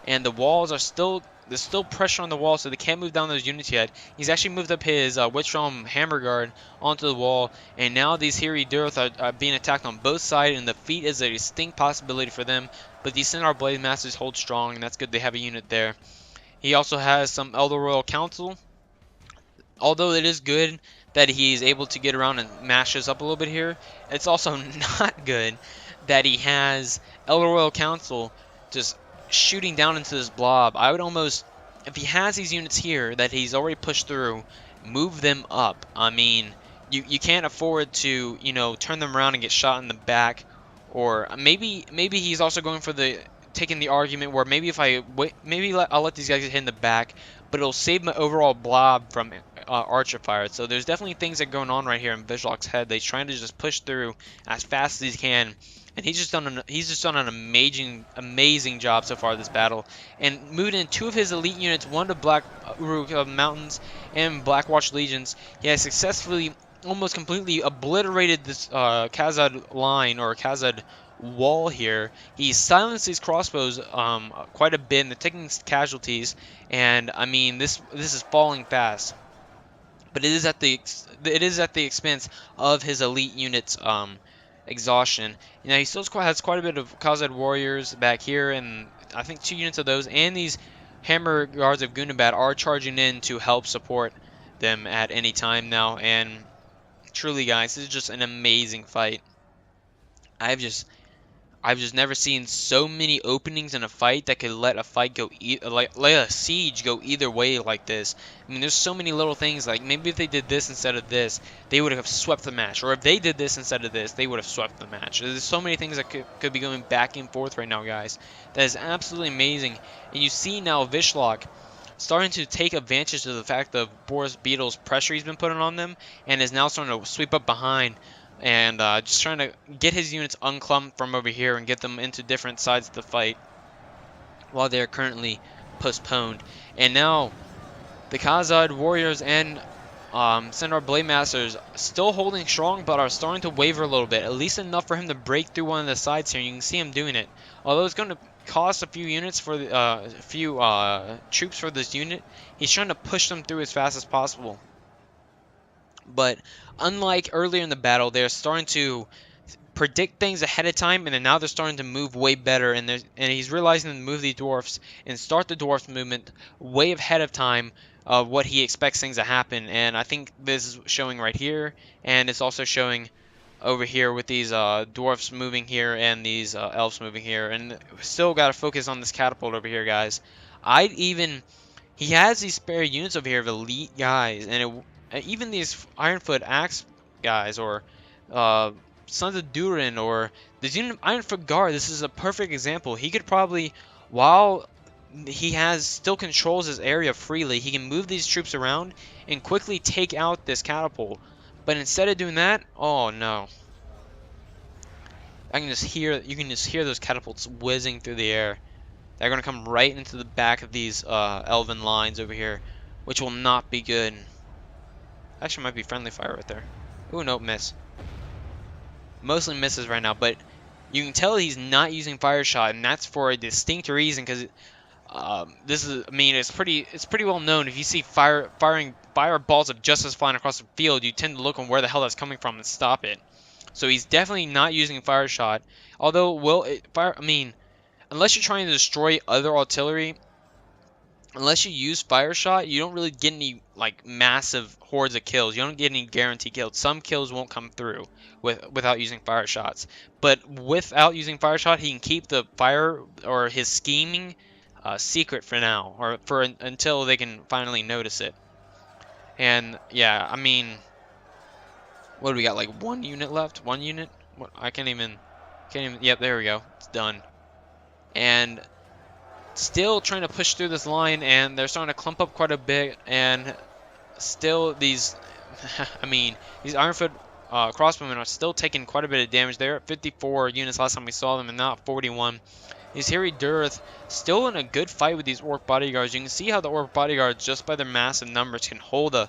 And the walls are still, there's still pressure on the wall, so they can't move down those units yet. He's actually moved up his Witchrealm Hammer Guard onto the wall, and now these Hiri Durth are being attacked on both sides, and the feat is a distinct possibility for them. But these Centaur Blade Masters hold strong, and that's good they have a unit there. He also has some Elder Royal Council. Although it is good that he's able to get around and mash us up a little bit here, it's also not good that he has Elder Royal Council just shooting down into this blob. I would almost, if he has these units here that he's already pushed through, move them up. I mean, you can't afford to, you know, turn them around and get shot in the back. Or maybe he's also going for the, taking the argument where maybe if I wait, I'll let these guys get hit in the back, but it'll save my overall blob from archer fire. So there's definitely things that are going on right here in Vizhlok's head. He's trying to just push through as fast as he can, and he's just done an amazing job so far this battle, and moved in two of his elite units, one to Black Uruk Mountains and Blackwatch Legions. He has successfully almost completely obliterated this Khazad line, or Khazad wall here. He silenced these crossbows quite a bit, and they're taking casualties. And I mean, this is falling fast, but it is at the expense of his elite units exhaustion. You know, he still has quite a bit of Khazad warriors back here, and I think 2 units of those, and these Hammer Guards of Gundabad are charging in to help support them at any time now. And truly, guys, this is just an amazing fight. I've just never seen so many openings in a fight that could let a fight go let a siege go either way like this. I mean, there's so many little things, like maybe if they did this instead of this, they would have swept the match, or if they did this instead of this, they would have swept the match. There's so many things that could be going back and forth right now, guys. That is absolutely amazing. And you see now Vizhlok starting to take advantage of the fact of Boris Beetle's pressure he's been putting on them, and is now starting to sweep up behind, and just trying to get his units unclumped from over here and get them into different sides of the fight while they're currently postponed. And now the Khazad warriors and Centaur Blade Masters still holding strong, but are starting to waver a little bit, at least enough for him to break through one of the sides here. You can see him doing it. Although it's going to cost a few units for the, troops for this unit, he's trying to push them through as fast as possible. But unlike earlier in the battle, they're starting to predict things ahead of time, and then now they're starting to move way better. And he's realizing to move these dwarfs and start the dwarf movement way ahead of time of what he expects things to happen. And I think this is showing right here, and it's also showing over here with these dwarfs moving here and these elves moving here. And still got to focus on this catapult over here, guys. He has these spare units over here of elite guys, and even these Ironfoot Axe guys, or Sons of Durin, or this unit of Ironfoot Guard. This is a perfect example. He could probably, while he still controls his area freely, he can move these troops around and quickly take out this catapult. But instead of doing that, oh no. You can just hear those catapults whizzing through the air. They're going to come right into the back of these elven lines over here, which will not be good. Actually, might be friendly fire right there. Ooh, nope, miss. Mostly misses right now, but you can tell he's not using fire shot, and that's for a distinct reason, because this is, I mean, it's pretty well known. If you see fire balls of justice flying across the field, you tend to look on where the hell that's coming from and stop it. So he's definitely not using fire shot. Although, unless you're trying to destroy other artillery, unless you use fire shot, you don't really get any like massive hordes of kills. You don't get any guaranteed kills. Some kills won't come through without using fire shots. But without using fire shot, he can keep the fire or his scheming secret for now, or until they can finally notice it. And yeah, I mean, what do we got? Like 1 unit left? 1 unit? What? I can't even. Yep, there we go. It's done. And still trying to push through this line, and they're starting to clump up quite a bit, and still these, I mean, these Ironfoot crossbowmen are still taking quite a bit of damage. They're at 54 units last time we saw them, and now at 41. These Harry Durth still in a good fight with these Orc bodyguards. You can see how the Orc bodyguards, just by their massive numbers, can hold a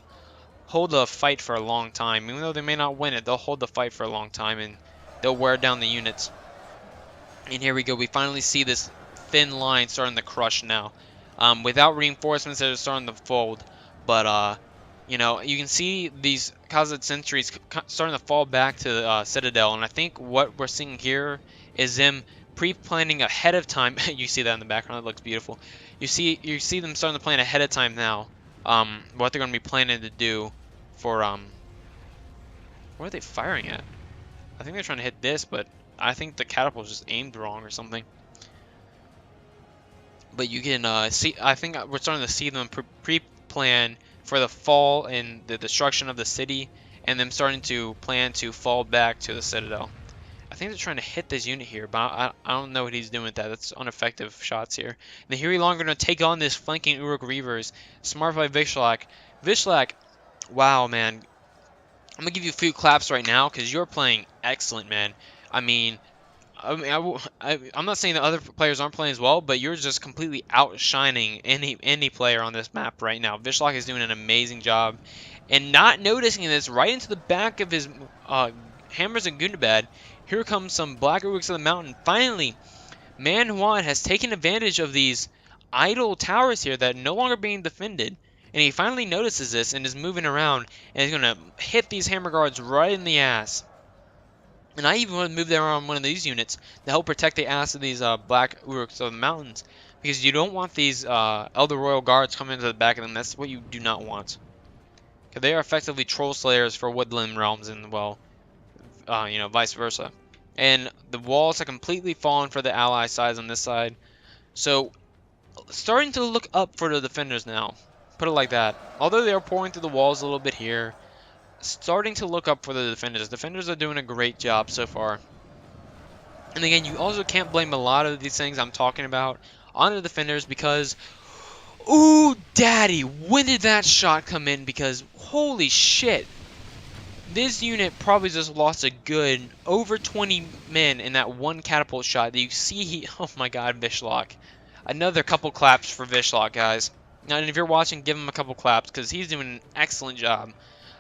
fight for a long time. Even though they may not win it, they'll hold the fight for a long time, and they'll wear down the units. And here we go. We finally see this thin line starting to crush now. Without reinforcements, they're starting to fold. But, you know, you can see these Khazad sentries starting to fall back to the Citadel. And I think what we're seeing here is them pre-planning ahead of time. You see that in the background. It looks beautiful. You see them starting to plan ahead of time now. What they're going to be planning to do for, what are they firing at? I think they're trying to hit this, but I think the catapult just aimed wrong or something. But you can see, I think we're starting to see them pre-plan for the fall and the destruction of the city, and them starting to plan to fall back to the Citadel. I think they're trying to hit this unit here, but I don't know what he's doing with that. That's ineffective shots here. And the Huey Long are going to take on this flanking Uruk Reavers. Smart by Vishlak. Vishlak, wow, man. I'm going to give you a few claps right now because you're playing excellent, man. I mean, I'm not saying that other players aren't playing as well, but you're just completely outshining any player on this map right now. Vishlak is doing an amazing job. And not noticing this, right into the back of his Hammers and Gundabad, here comes some Black Uruks of the Mountain. Finally, Man Juan has taken advantage of these idle towers here that are no longer being defended. And he finally notices this and is moving around, and he's going to hit these Hammer Guards right in the ass. And I even want to move there on one of these units to help protect the ass of these Black Uruks of the Mountains. Because you don't want these Elder Royal Guards coming into the back of them. That's what you do not want. Because they are effectively Troll Slayers for Woodland Realms and, well, you know, vice versa. And the walls have completely fallen for the ally sides on this side. So, starting to look up for the defenders now. Put it like that. Although they are pouring through the walls a little bit here, starting to look up for the defenders. Defenders are doing a great job so far. And again, you also can't blame a lot of these things I'm talking about on the defenders because, ooh, daddy, when did that shot come in? Because, holy shit. This unit probably just lost a good over 20 men in that one catapult shot that you see. Oh my god, Vishlak. Another couple claps for Vishlak, guys. Now, and if you're watching, give him a couple claps because he's doing an excellent job.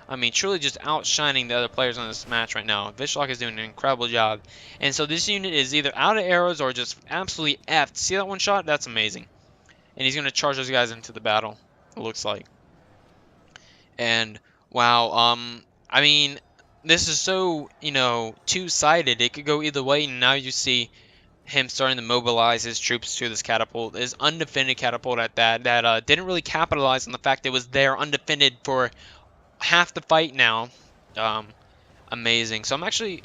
I mean, truly just outshining the other players on this match right now. Vishlak is doing an incredible job. And so this unit is either out of arrows or just absolutely effed. See that one shot? That's amazing. And he's going to charge those guys into the battle, it looks like. And, wow, I mean, this is so, you know, two-sided. It could go either way, and now you see him starting to mobilize his troops to this catapult, his undefended catapult at that didn't really capitalize on the fact that it was there undefended for half the fight now. Amazing. So I'm actually,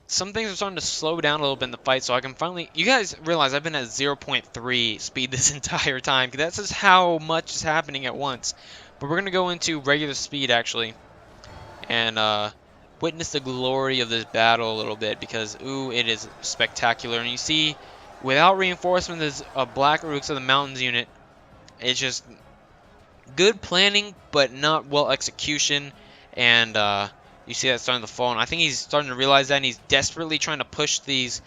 some things are starting to slow down a little bit in the fight, so I can finally, you guys realize I've been at 0.3 speed this entire time, because that's just how much is happening at once. But we're going to go into regular speed, actually, and witness the glory of this battle a little bit, because, ooh, it is spectacular. And you see, without reinforcement, there's a Black Uruks of the Mountains unit. It's just good planning, but not well execution, and you see that starting to fall, and I think he's starting to realize that, and he's desperately trying to push these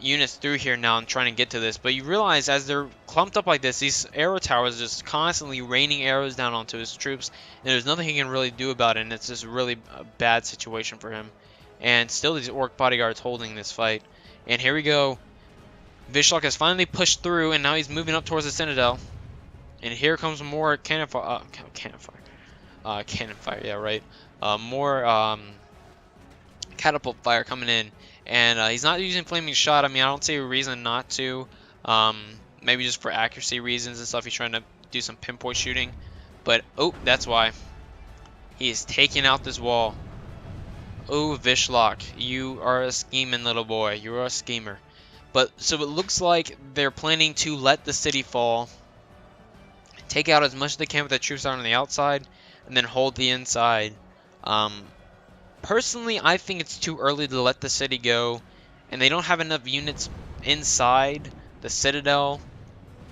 units through here now and trying to get to this. But you realize as they're clumped up like this, these arrow towers are just constantly raining arrows down onto his troops, and there's nothing he can really do about it, and it's just really a bad situation for him. And still these Orc bodyguards holding this fight. And here we go. Vishlak has finally pushed through, and now he's moving up towards the Citadel. And here comes more cannon fire, yeah, right. More catapult fire coming in. And he's not using flaming shot. I mean, I don't see a reason not to. Maybe just for accuracy reasons and stuff. He's trying to do some pinpoint shooting. But, oh, that's why. He is taking out this wall. Oh, Vishlak, you are a scheming little boy. You are a schemer. But, so it looks like they're planning to let the city fall. Take out as much as they can with the troops out on the outside. And then hold the inside. Personally, I think it's too early to let the city go, and they don't have enough units inside the Citadel.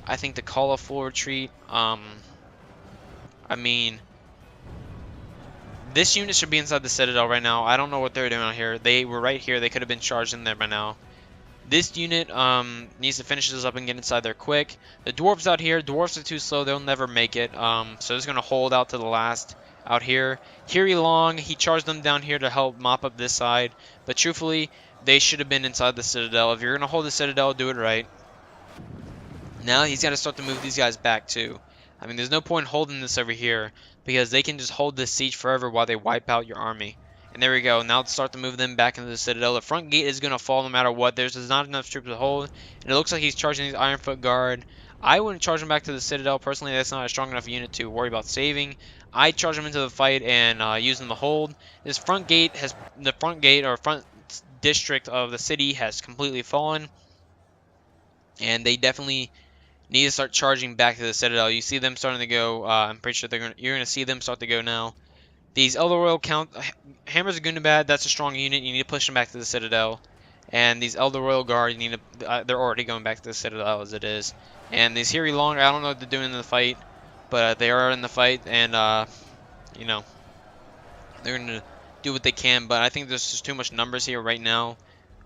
I think to call a full retreat, I mean, this unit should be inside the Citadel right now. I don't know what they're doing out here. They were right here. They could have been charged in there by now. This unit needs to finish this up and get inside there quick. The dwarves out here, dwarves are too slow. They'll never make it. So it's going to hold out to the last out here. Huey Long, he charged them down here to help mop up this side. But truthfully, they should have been inside the Citadel. If you're going to hold the Citadel, do it right. Now he's got to start to move these guys back too. I mean, there's no point holding this over here because they can just hold this siege forever while they wipe out your army. And there we go. Now let's start to move them back into the Citadel. The front gate is going to fall no matter what. There's not enough troops to hold. And it looks like he's charging these Ironfoot Guard. I wouldn't charge them back to the Citadel. Personally, that's not a strong enough unit to worry about saving. I'd charge them into the fight and use them to hold. This front gate has, the front gate or front district of the city has completely fallen. And they definitely need to start charging back to the Citadel. You see them starting to go. I'm pretty sure you're going to see them start to go now. These Elder Royal Hammers of Gundabad, that's a strong unit. You need to push them back to the Citadel. And these Elder Royal Guard, you need to. They're already going back to the Citadel as it is. And these Huey Long, I don't know what they're doing in the fight, but they are in the fight, and you know, they're going to do what they can. But I think there's just too much numbers here right now.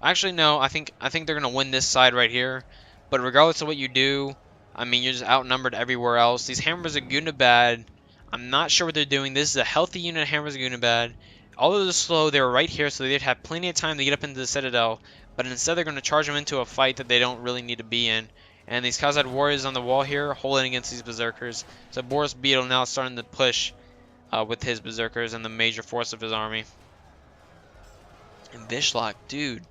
Actually, no. I think they're going to win this side right here. But regardless of what you do, I mean, you're just outnumbered everywhere else. These Hammers of Gundabad, I'm not sure what they're doing. This is a healthy unit of Hammers of Gundabad. Although they're slow, they were right here, so they'd have plenty of time to get up into the Citadel. But instead, they're going to charge them into a fight that they don't really need to be in. And these Khazad warriors on the wall here holding against these Berserkers. So Boris Beetle now starting to push with his Berserkers and the major force of his army. And Vishlock, dude,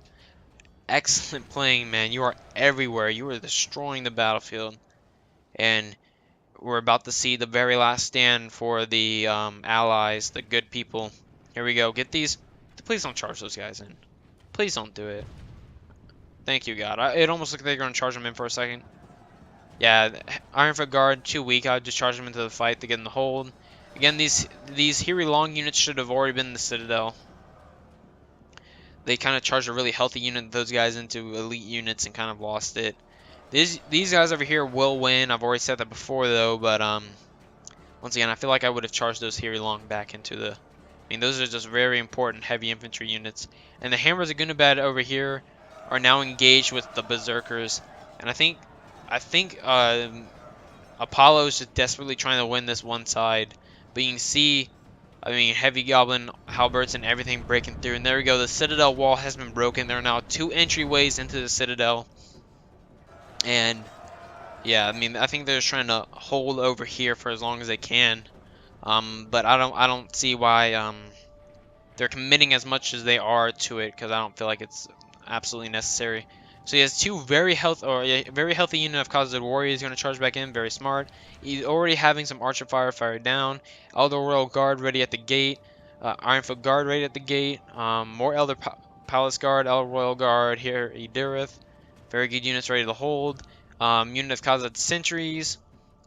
excellent playing, man. You are everywhere. You are destroying the battlefield. And we're about to see the very last stand for the allies, the good people. Here we go. Get these. Please don't charge those guys in. Please don't do it. Thank you, God. It almost looked like they're going to charge them in for a second. Yeah, Ironfoot Guard, too weak. I would just charge them into the fight to get in the hold. Again, these Huey Long units should have already been in the Citadel. They kind of charged a really healthy unit, those guys, into elite units and kind of lost it. These guys over here will win. I've already said that before, though, but once again, I feel like I would have charged those Huey Long back into the... I mean, those are just very important heavy infantry units. And the Hammers of Gundabad over here are now engaged with the Berserkers. And I think Apollo is just desperately trying to win this one side. But you can see, I mean, heavy goblin halberds and everything breaking through. And there we go. The Citadel wall has been broken. There are now 2 entryways into the Citadel. And yeah, I mean, I think they're just trying to hold over here for as long as they can. But I don't see why they're committing as much as they are to it, because I don't feel like it's absolutely necessary. So he has 2 very healthy unit of Khazad warriors going to charge back in. Very smart. He's already having some archer fire down. Elder Royal Guard ready at the gate. Ironfoot Guard ready at the gate. More Elder Palace Guard, Elder Royal Guard here. Edirith. Very good units ready to hold. Unit of Khazad sentries.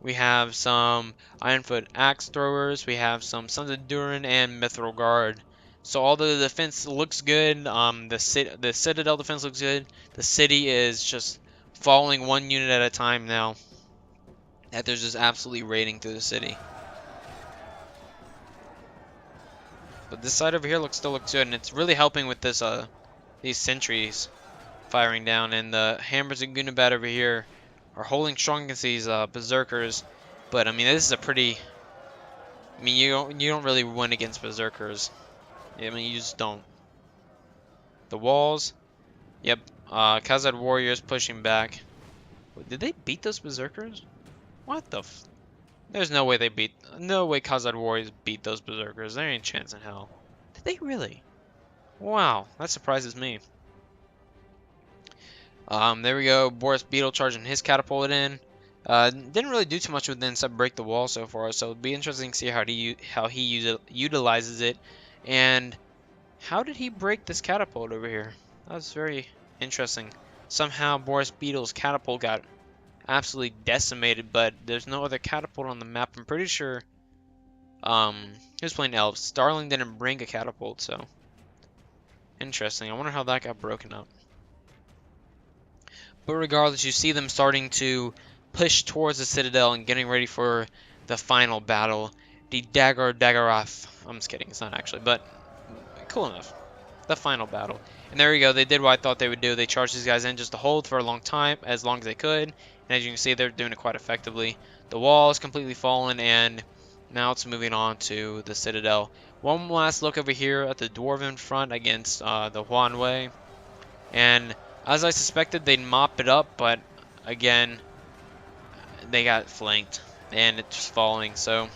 We have some Ironfoot axe throwers. We have some Sons of Durin and Mithril Guard. So although the defense looks good, the Citadel defense looks good, the city is just falling 1 unit at a time now. That they're just absolutely raiding through the city. But this side over here still looks good, and it's really helping with this these sentries firing down, and the Hammers and Gundabad over here are holding strong against these Berserkers. But I mean, this is a pretty... I mean, you don't really win against Berserkers. I mean, you just don't. The walls. Yep. Khazad warriors pushing back. Did they beat those Berserkers? What the f... There's no way they beat... No way Khazad warriors beat those Berserkers. There ain't a chance in hell. Did they really? Wow. That surprises me. There we go. Boris Beetle charging his catapult in. Didn't really do too much with it except break the wall so far. So it'll be interesting to see how he utilizes it. And how did he break this catapult over here? That was very interesting. Somehow Boris Beetle's catapult got absolutely decimated, but there's no other catapult on the map. I'm pretty sure he was playing elves. Starling didn't bring a catapult, so interesting. I wonder how that got broken up. But regardless, you see them starting to push towards the citadel and getting ready for the final battle, the Daggerath. I'm just kidding, it's not actually, but cool enough. The final battle. And there we go, they did what I thought they would do. They charged these guys in just to hold for a long time, as long as they could. And as you can see, they're doing it quite effectively. The wall is completely fallen, and now it's moving on to the citadel. One last look over here at the dwarven front against the Huan Wei. And as I suspected, they'd mop it up, but again, they got flanked, and it's just falling. So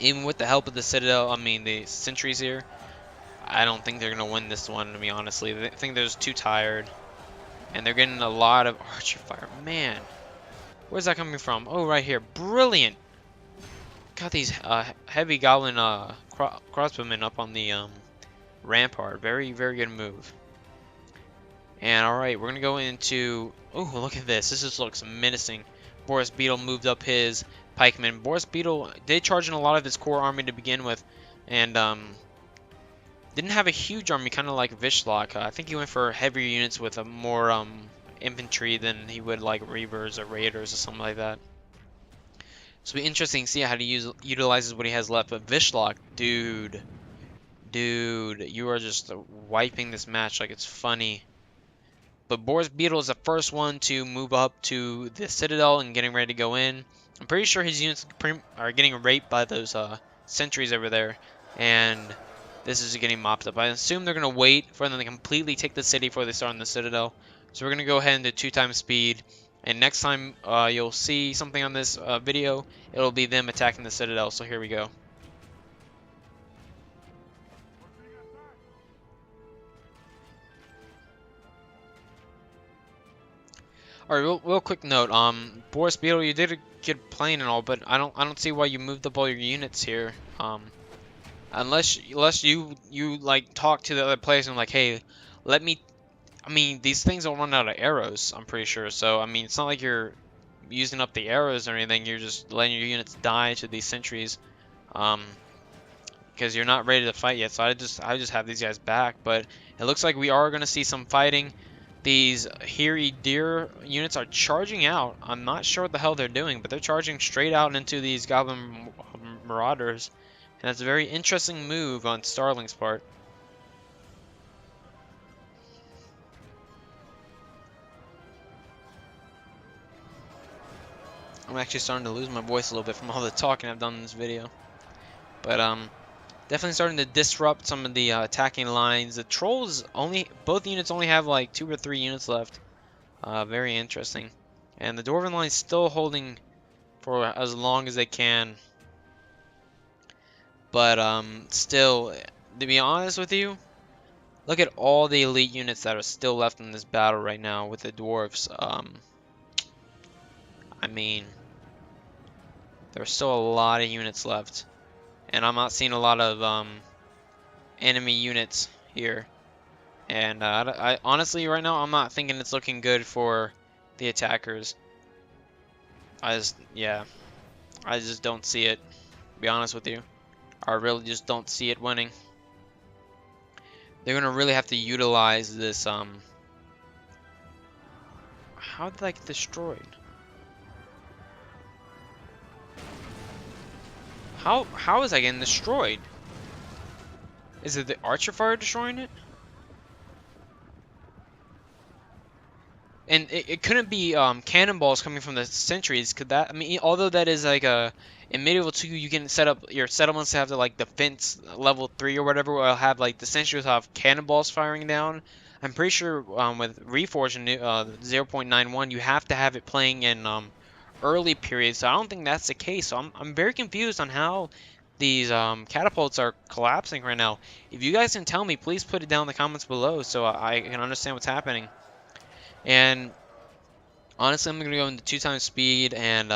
even with the help of the citadel, I mean the sentries here, I don't think they're gonna win this one, to be honestly. I think they're just too tired, and they're getting a lot of archer fire. Man, where's that coming from? Oh, right here. Brilliant. Got these heavy goblin crossbowmen up on the rampart. Very, very good move. And alright, we're gonna go into. Oh, look at this. This just looks menacing. Boris Beetle moved up his pikemen. Boris Beetle did charge in a lot of his core army to begin with, and didn't have a huge army, kind of like Vishlock. I think he went for heavier units with a more infantry than he would like Reavers or Raiders or something like that. So it'll be interesting to see how he utilizes what he has left. But Vishlock, dude, you are just wiping this match like it's funny. But Boris Beetle is the first one to move up to the Citadel and getting ready to go in. I'm pretty sure his units are getting raped by those sentries over there. And this is getting mopped up. I assume they're going to wait for them to completely take the city before they start on the Citadel. So we're going to go ahead and do 2x speed. And next time you'll see something on this video, it'll be them attacking the Citadel. So here we go. Alright, real quick note. Boris Beetle, you did a good playing and all, but I don't see why you moved up all your units here. Unless you like talk to the other players and like, hey, let me. I mean, these things don't run out of arrows. I'm pretty sure. So I mean, it's not like you're using up the arrows or anything. You're just letting your units die to these sentries, because you're not ready to fight yet. So I just have these guys back. But it looks like we are gonna see some fighting. These Hairy Deer units are charging out. I'm not sure what the hell they're doing, but they're charging straight out into these Goblin Marauders. And that's a very interesting move on Starling's part. I'm actually starting to lose my voice a little bit from all the talking I've done in this video. But definitely starting to disrupt some of the attacking lines. The trolls both units only have like 2 or 3 units left. Very interesting. And the Dwarven line's still holding for as long as they can. But still, to be honest with you, look at all the elite units that are still left in this battle right now with the dwarves. I mean, there's still a lot of units left. And I'm not seeing a lot of enemy units here. And I honestly, right now, I'm not thinking it's looking good for the attackers. I just don't see it, to be honest with you. I really just don't see it winning. They're going to really have to utilize this, how did I get destroyed? How is I getting destroyed? Is it the archer fire destroying it? And it couldn't be cannonballs coming from the sentries. Could that? I mean, although that is like in medieval 2, you can set up your settlements to have the like defense level 3 or whatever. Will have like the sentries have cannonballs firing down. I'm pretty sure with Reforged 0.91, you have to have it playing in early periods. So I don't think that's the case. So I'm very confused on how these catapults are collapsing right now. If you guys can tell me, please put it down in the comments below so I can understand what's happening. And honestly, I'm going to go into 2x speed, and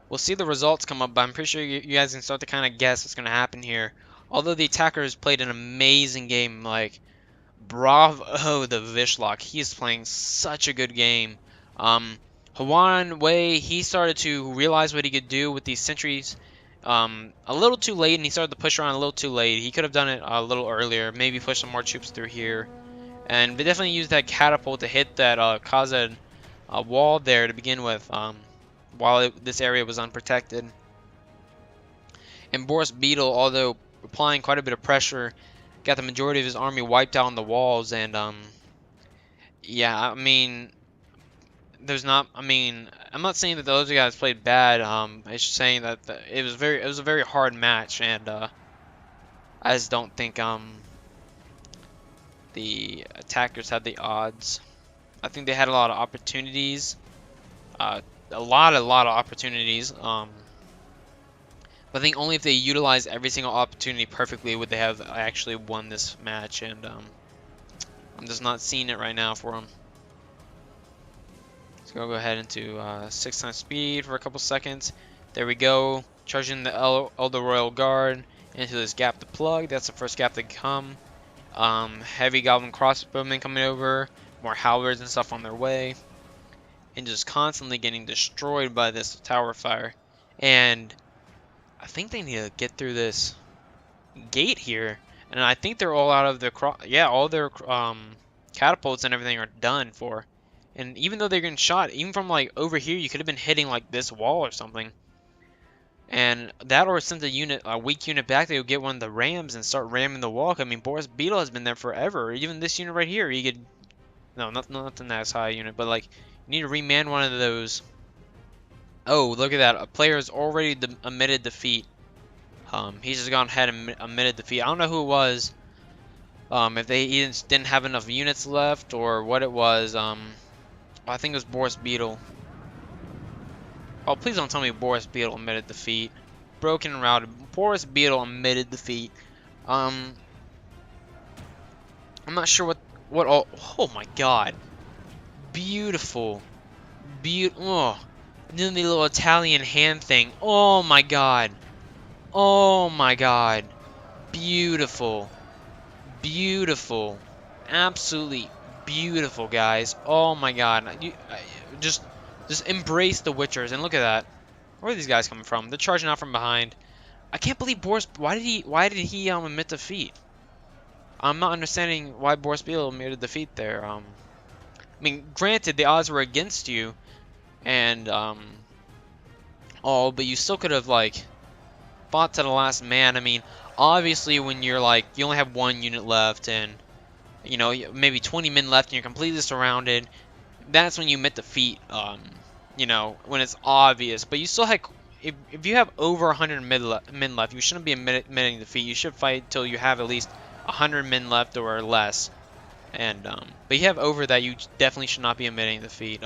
we'll see the results come up, but I'm pretty sure you guys can start to kind of guess what's going to happen here. Although the attackers played an amazing game, like, bravo the Vishlock. He is playing such a good game. Huan Wei, he started to realize what he could do with these sentries a little too late, and he started to push around a little too late. He could have done it a little earlier, maybe push some more troops through here. And they definitely used that catapult to hit that Khazad wall there to begin with, while this area was unprotected. And Boris Beetle, although applying quite a bit of pressure, got the majority of his army wiped out on the walls. And yeah, I mean, I'm not saying that the other guys played bad. It's just saying that it was a very hard match, and I just don't think the attackers had the odds. I think they had a lot of opportunities, a lot of opportunities. But I think only if they utilized every single opportunity perfectly would they have actually won this match, and I'm just not seeing it right now for them. So go ahead into 6 times speed for a couple seconds. There we go. Charging the Elder Royal Guard into this gap to plug. That's the first gap to come. Heavy Goblin crossbowmen coming over. More halberds and stuff on their way. And just constantly getting destroyed by this tower fire. And I think they need to get through this gate here. And I think they're all out of their all their catapults and everything are done for. And even though they're getting shot, even from like over here, you could have been hitting like this wall or something. And that, or send a weak unit back, they would get one of the rams and start ramming the wall. I mean, Boris Beetle has been there forever. Even this unit right here, you could, no, not the nice high unit, but like, you need to reman one of those. Oh, look at that. A player has already admitted defeat. He's just gone ahead and admitted defeat. I don't know who it was. If they either didn't have enough units left or what it was. I think it was Boris Beetle. Oh, please don't tell me Boris Beetle admitted defeat. Broken and routed. Boris Beetle admitted defeat. I'm not sure what all. Oh my God. Beautiful. Oh, doing the little Italian hand thing. Oh my God. Oh my God. Beautiful. Beautiful. Absolutely beautiful, guys. Oh my God. Just embrace the Witchers, and look at that. Where are these guys coming from? They're charging out from behind. I can't believe Boris. Why did he admit defeat? I'm not understanding why Boris Beetle admitted defeat there. I mean, granted, the odds were against you, and but you still could have like fought to the last man. I mean, obviously, when you're like you only have one unit left, and you know maybe 20 men left, and you're completely surrounded. That's when you admit defeat, you know, when it's obvious. But you still had, if you have over 100 men left, you shouldn't be admitting defeat. You should fight till you have at least 100 men left or less. And but you have over that, you definitely should not be admitting defeat.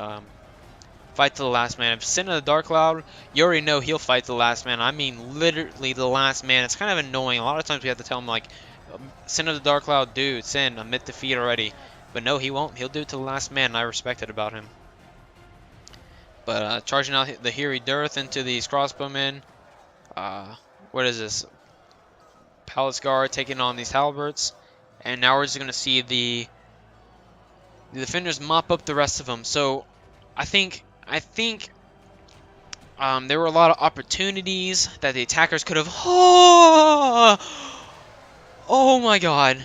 Fight to the last man. If Sin of the Dark Cloud, you already know he'll fight to the last man. I mean, literally the last man. It's kind of annoying. A lot of times we have to tell him like, Sin of the Dark Cloud, dude, Sin, admit defeat already. But no, he won't. He'll do it to the last man, and I respect it about him. But charging out the Hiri Dearth into these crossbowmen. What is this? Palace Guard taking on these halberds. And now we're just going to see the defenders mop up the rest of them. So I think there were a lot of opportunities that the attackers could have. Oh my God.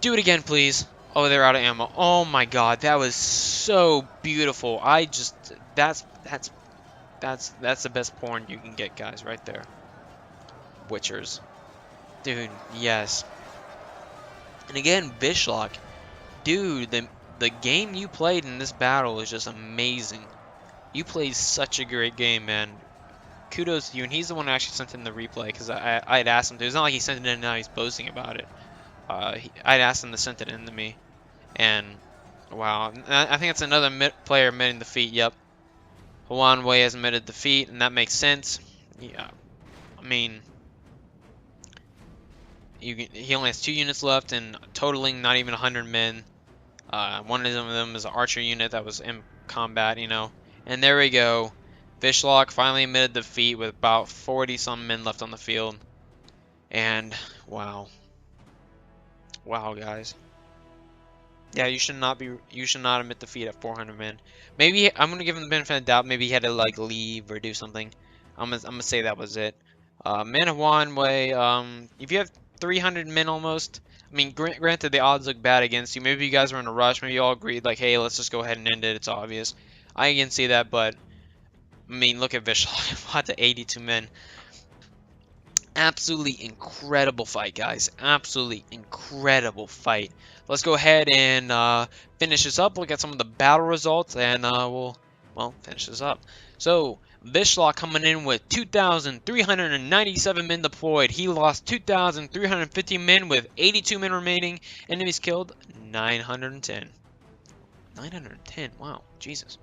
Do it again, please. Oh, they're out of ammo. Oh my God, that was so beautiful. That's the best porn you can get, guys, right there. Witchers. Dude, yes. And again, Vishlock. Dude, the game you played in this battle is just amazing. You played such a great game, man. Kudos to you, and he's the one who actually sent in the replay, because I had asked him to. It's not like he sent it in and now he's boasting about it. I'd asked him to send it in to me. And, wow, I think it's another player admitting defeat, yep. Juan Wei has admitted defeat, and that makes sense. Yeah, I mean, he only has 2 units left, and totaling not even 100 men. One of them is an archer unit that was in combat, you know. And there we go. Fishlock finally admitted defeat with about 40-some men left on the field. And, wow. Wow, guys. Yeah, you should not admit defeat at 400 men. Maybe I'm gonna give him the benefit of the doubt. Maybe he had to like leave or do something. I'm gonna say that was it. Men of Wan Wei. If you have 300 men almost, I mean, granted the odds look bad against you. Maybe you guys were in a rush. Maybe you all agreed like, hey, let's just go ahead and end it. It's obvious. I can see that, but I mean, look at Vishal. Fought to 82 men. Absolutely incredible fight, guys. Absolutely incredible fight. Let's go ahead and finish this up. Look at some of the battle results, and well, finish this up. So, Vishla coming in with 2,397 men deployed. He lost 2,350 men with 82 men remaining. Enemies killed 910. 910. Wow, Jesus.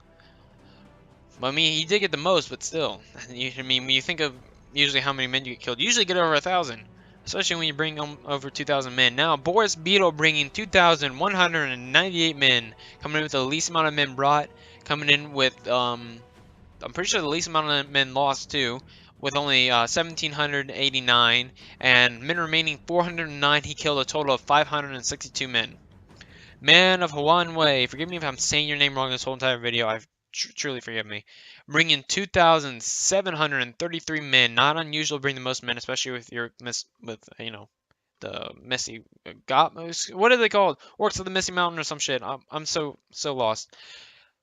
Well, I mean, he did get the most, but still. I mean, when you think of usually how many men you get killed, you usually get over 1,000. Especially when you bring over 2,000 men. Now, Boris Beetle bringing 2,198 men. Coming in with the least amount of men brought. Coming in with, I'm pretty sure the least amount of men lost, too. With only 1,789. And men remaining 409. He killed a total of 562 men. Man of Hawaiian Way, forgive me if I'm saying your name wrong this whole entire video. I've truly forgive me. Bringing 2,733 men. Not unusual to bring the most men, especially with your the Messy what are they called? Orcs of the Missy Mountain or some shit. I'm so lost.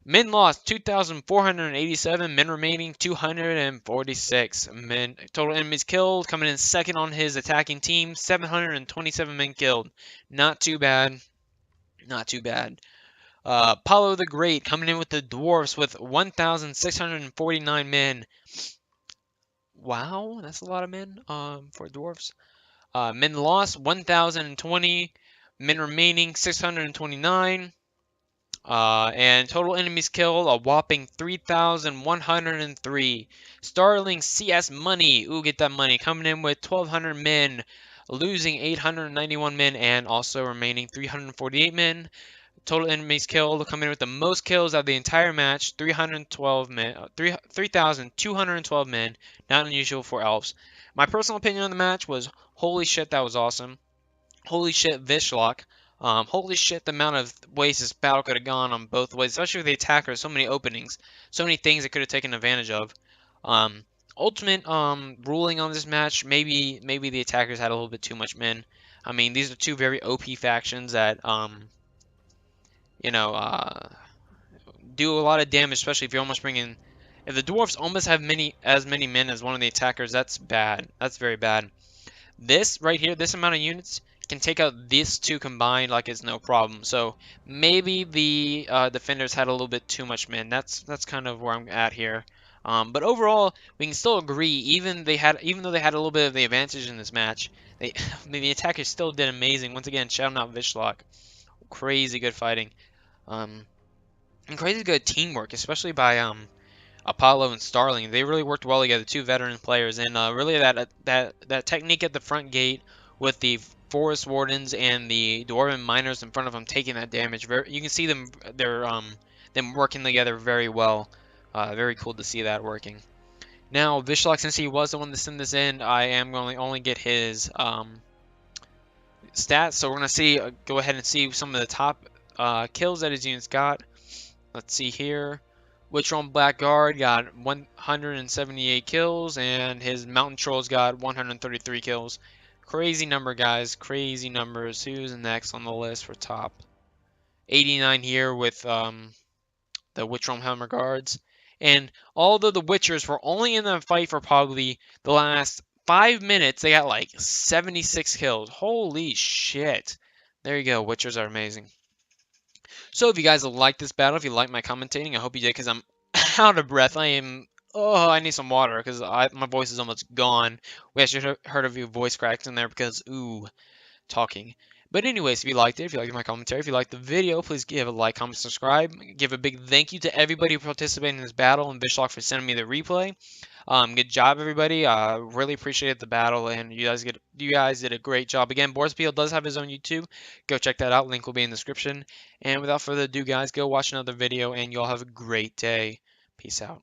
Men lost 2,487. Men remaining 246. Men total enemies killed. Coming in second on his attacking team. 727 men killed. Not too bad. Not too bad. Paulo the Great coming in with the dwarfs with 1,649 men. Wow, that's a lot of men for dwarfs. Men lost 1,020. Men remaining 629. And total enemies killed a whopping 3,103. Starling CS Money, ooh, get that money, coming in with 1,200 men, losing 891 men, and also remaining 348 men. Total enemies killed, coming in with the most kills of the entire match, 312 men, 3,212 men, not unusual for elves. My personal opinion on the match was, holy shit, that was awesome. Holy shit, Vishlock. Holy shit, the amount of ways this battle could have gone on both ways, especially with the attackers, so many openings, so many things it could have taken advantage of. Ultimate ruling on this match, maybe the attackers had a little bit too much men. I mean, these are two very OP factions that you know, do a lot of damage, especially if you're almost bringing. If the dwarfs almost have as many men as one of the attackers, that's bad. That's very bad. This right here, this amount of units can take out these two combined like it's no problem. So maybe the defenders had a little bit too much men. That's kind of where I'm at here. But overall, we can still agree. Even though they had a little bit of the advantage in this match, I mean, the attackers still did amazing. Once again, shouting out Vishlock. Crazy good fighting. And crazy good teamwork, especially by Apollo and Starling. They really worked well together, two veteran players, and really that technique at the front gate with the forest wardens and the dwarven miners in front of them taking that damage. You can see them them working together very well. Very cool to see that working. Now Vishlock, since he was the one to send this in, I am going to only get his stats. So we're gonna see. Go ahead and see some of the top kills that his units got. Let's see here. Witchron Blackguard got 178 kills, and his Mountain Trolls got 133 kills. Crazy number, guys. Crazy numbers. Who's next on the list for top? 89 here with the Witchron Hammer Guards. And although the Witchers were only in the fight for probably the last 5 minutes, they got like 76 kills. Holy shit. There you go. Witchers are amazing. So if you guys like this battle, if you like my commentating, I hope you did, because I'm out of breath. I need some water because my voice is almost gone. We actually heard a few voice cracks in there because, ooh, talking. But anyways, if you liked it, if you liked my commentary, if you liked the video, please give a like, comment, subscribe. Give a big thank you to everybody who participated in this battle, and Vishlock for sending me the replay. Good job, everybody. Really appreciated the battle, and you guys did a great job. Again, Boris Beal does have his own YouTube. Go check that out. Link will be in the description. And without further ado, guys, go watch another video, and you all have a great day. Peace out.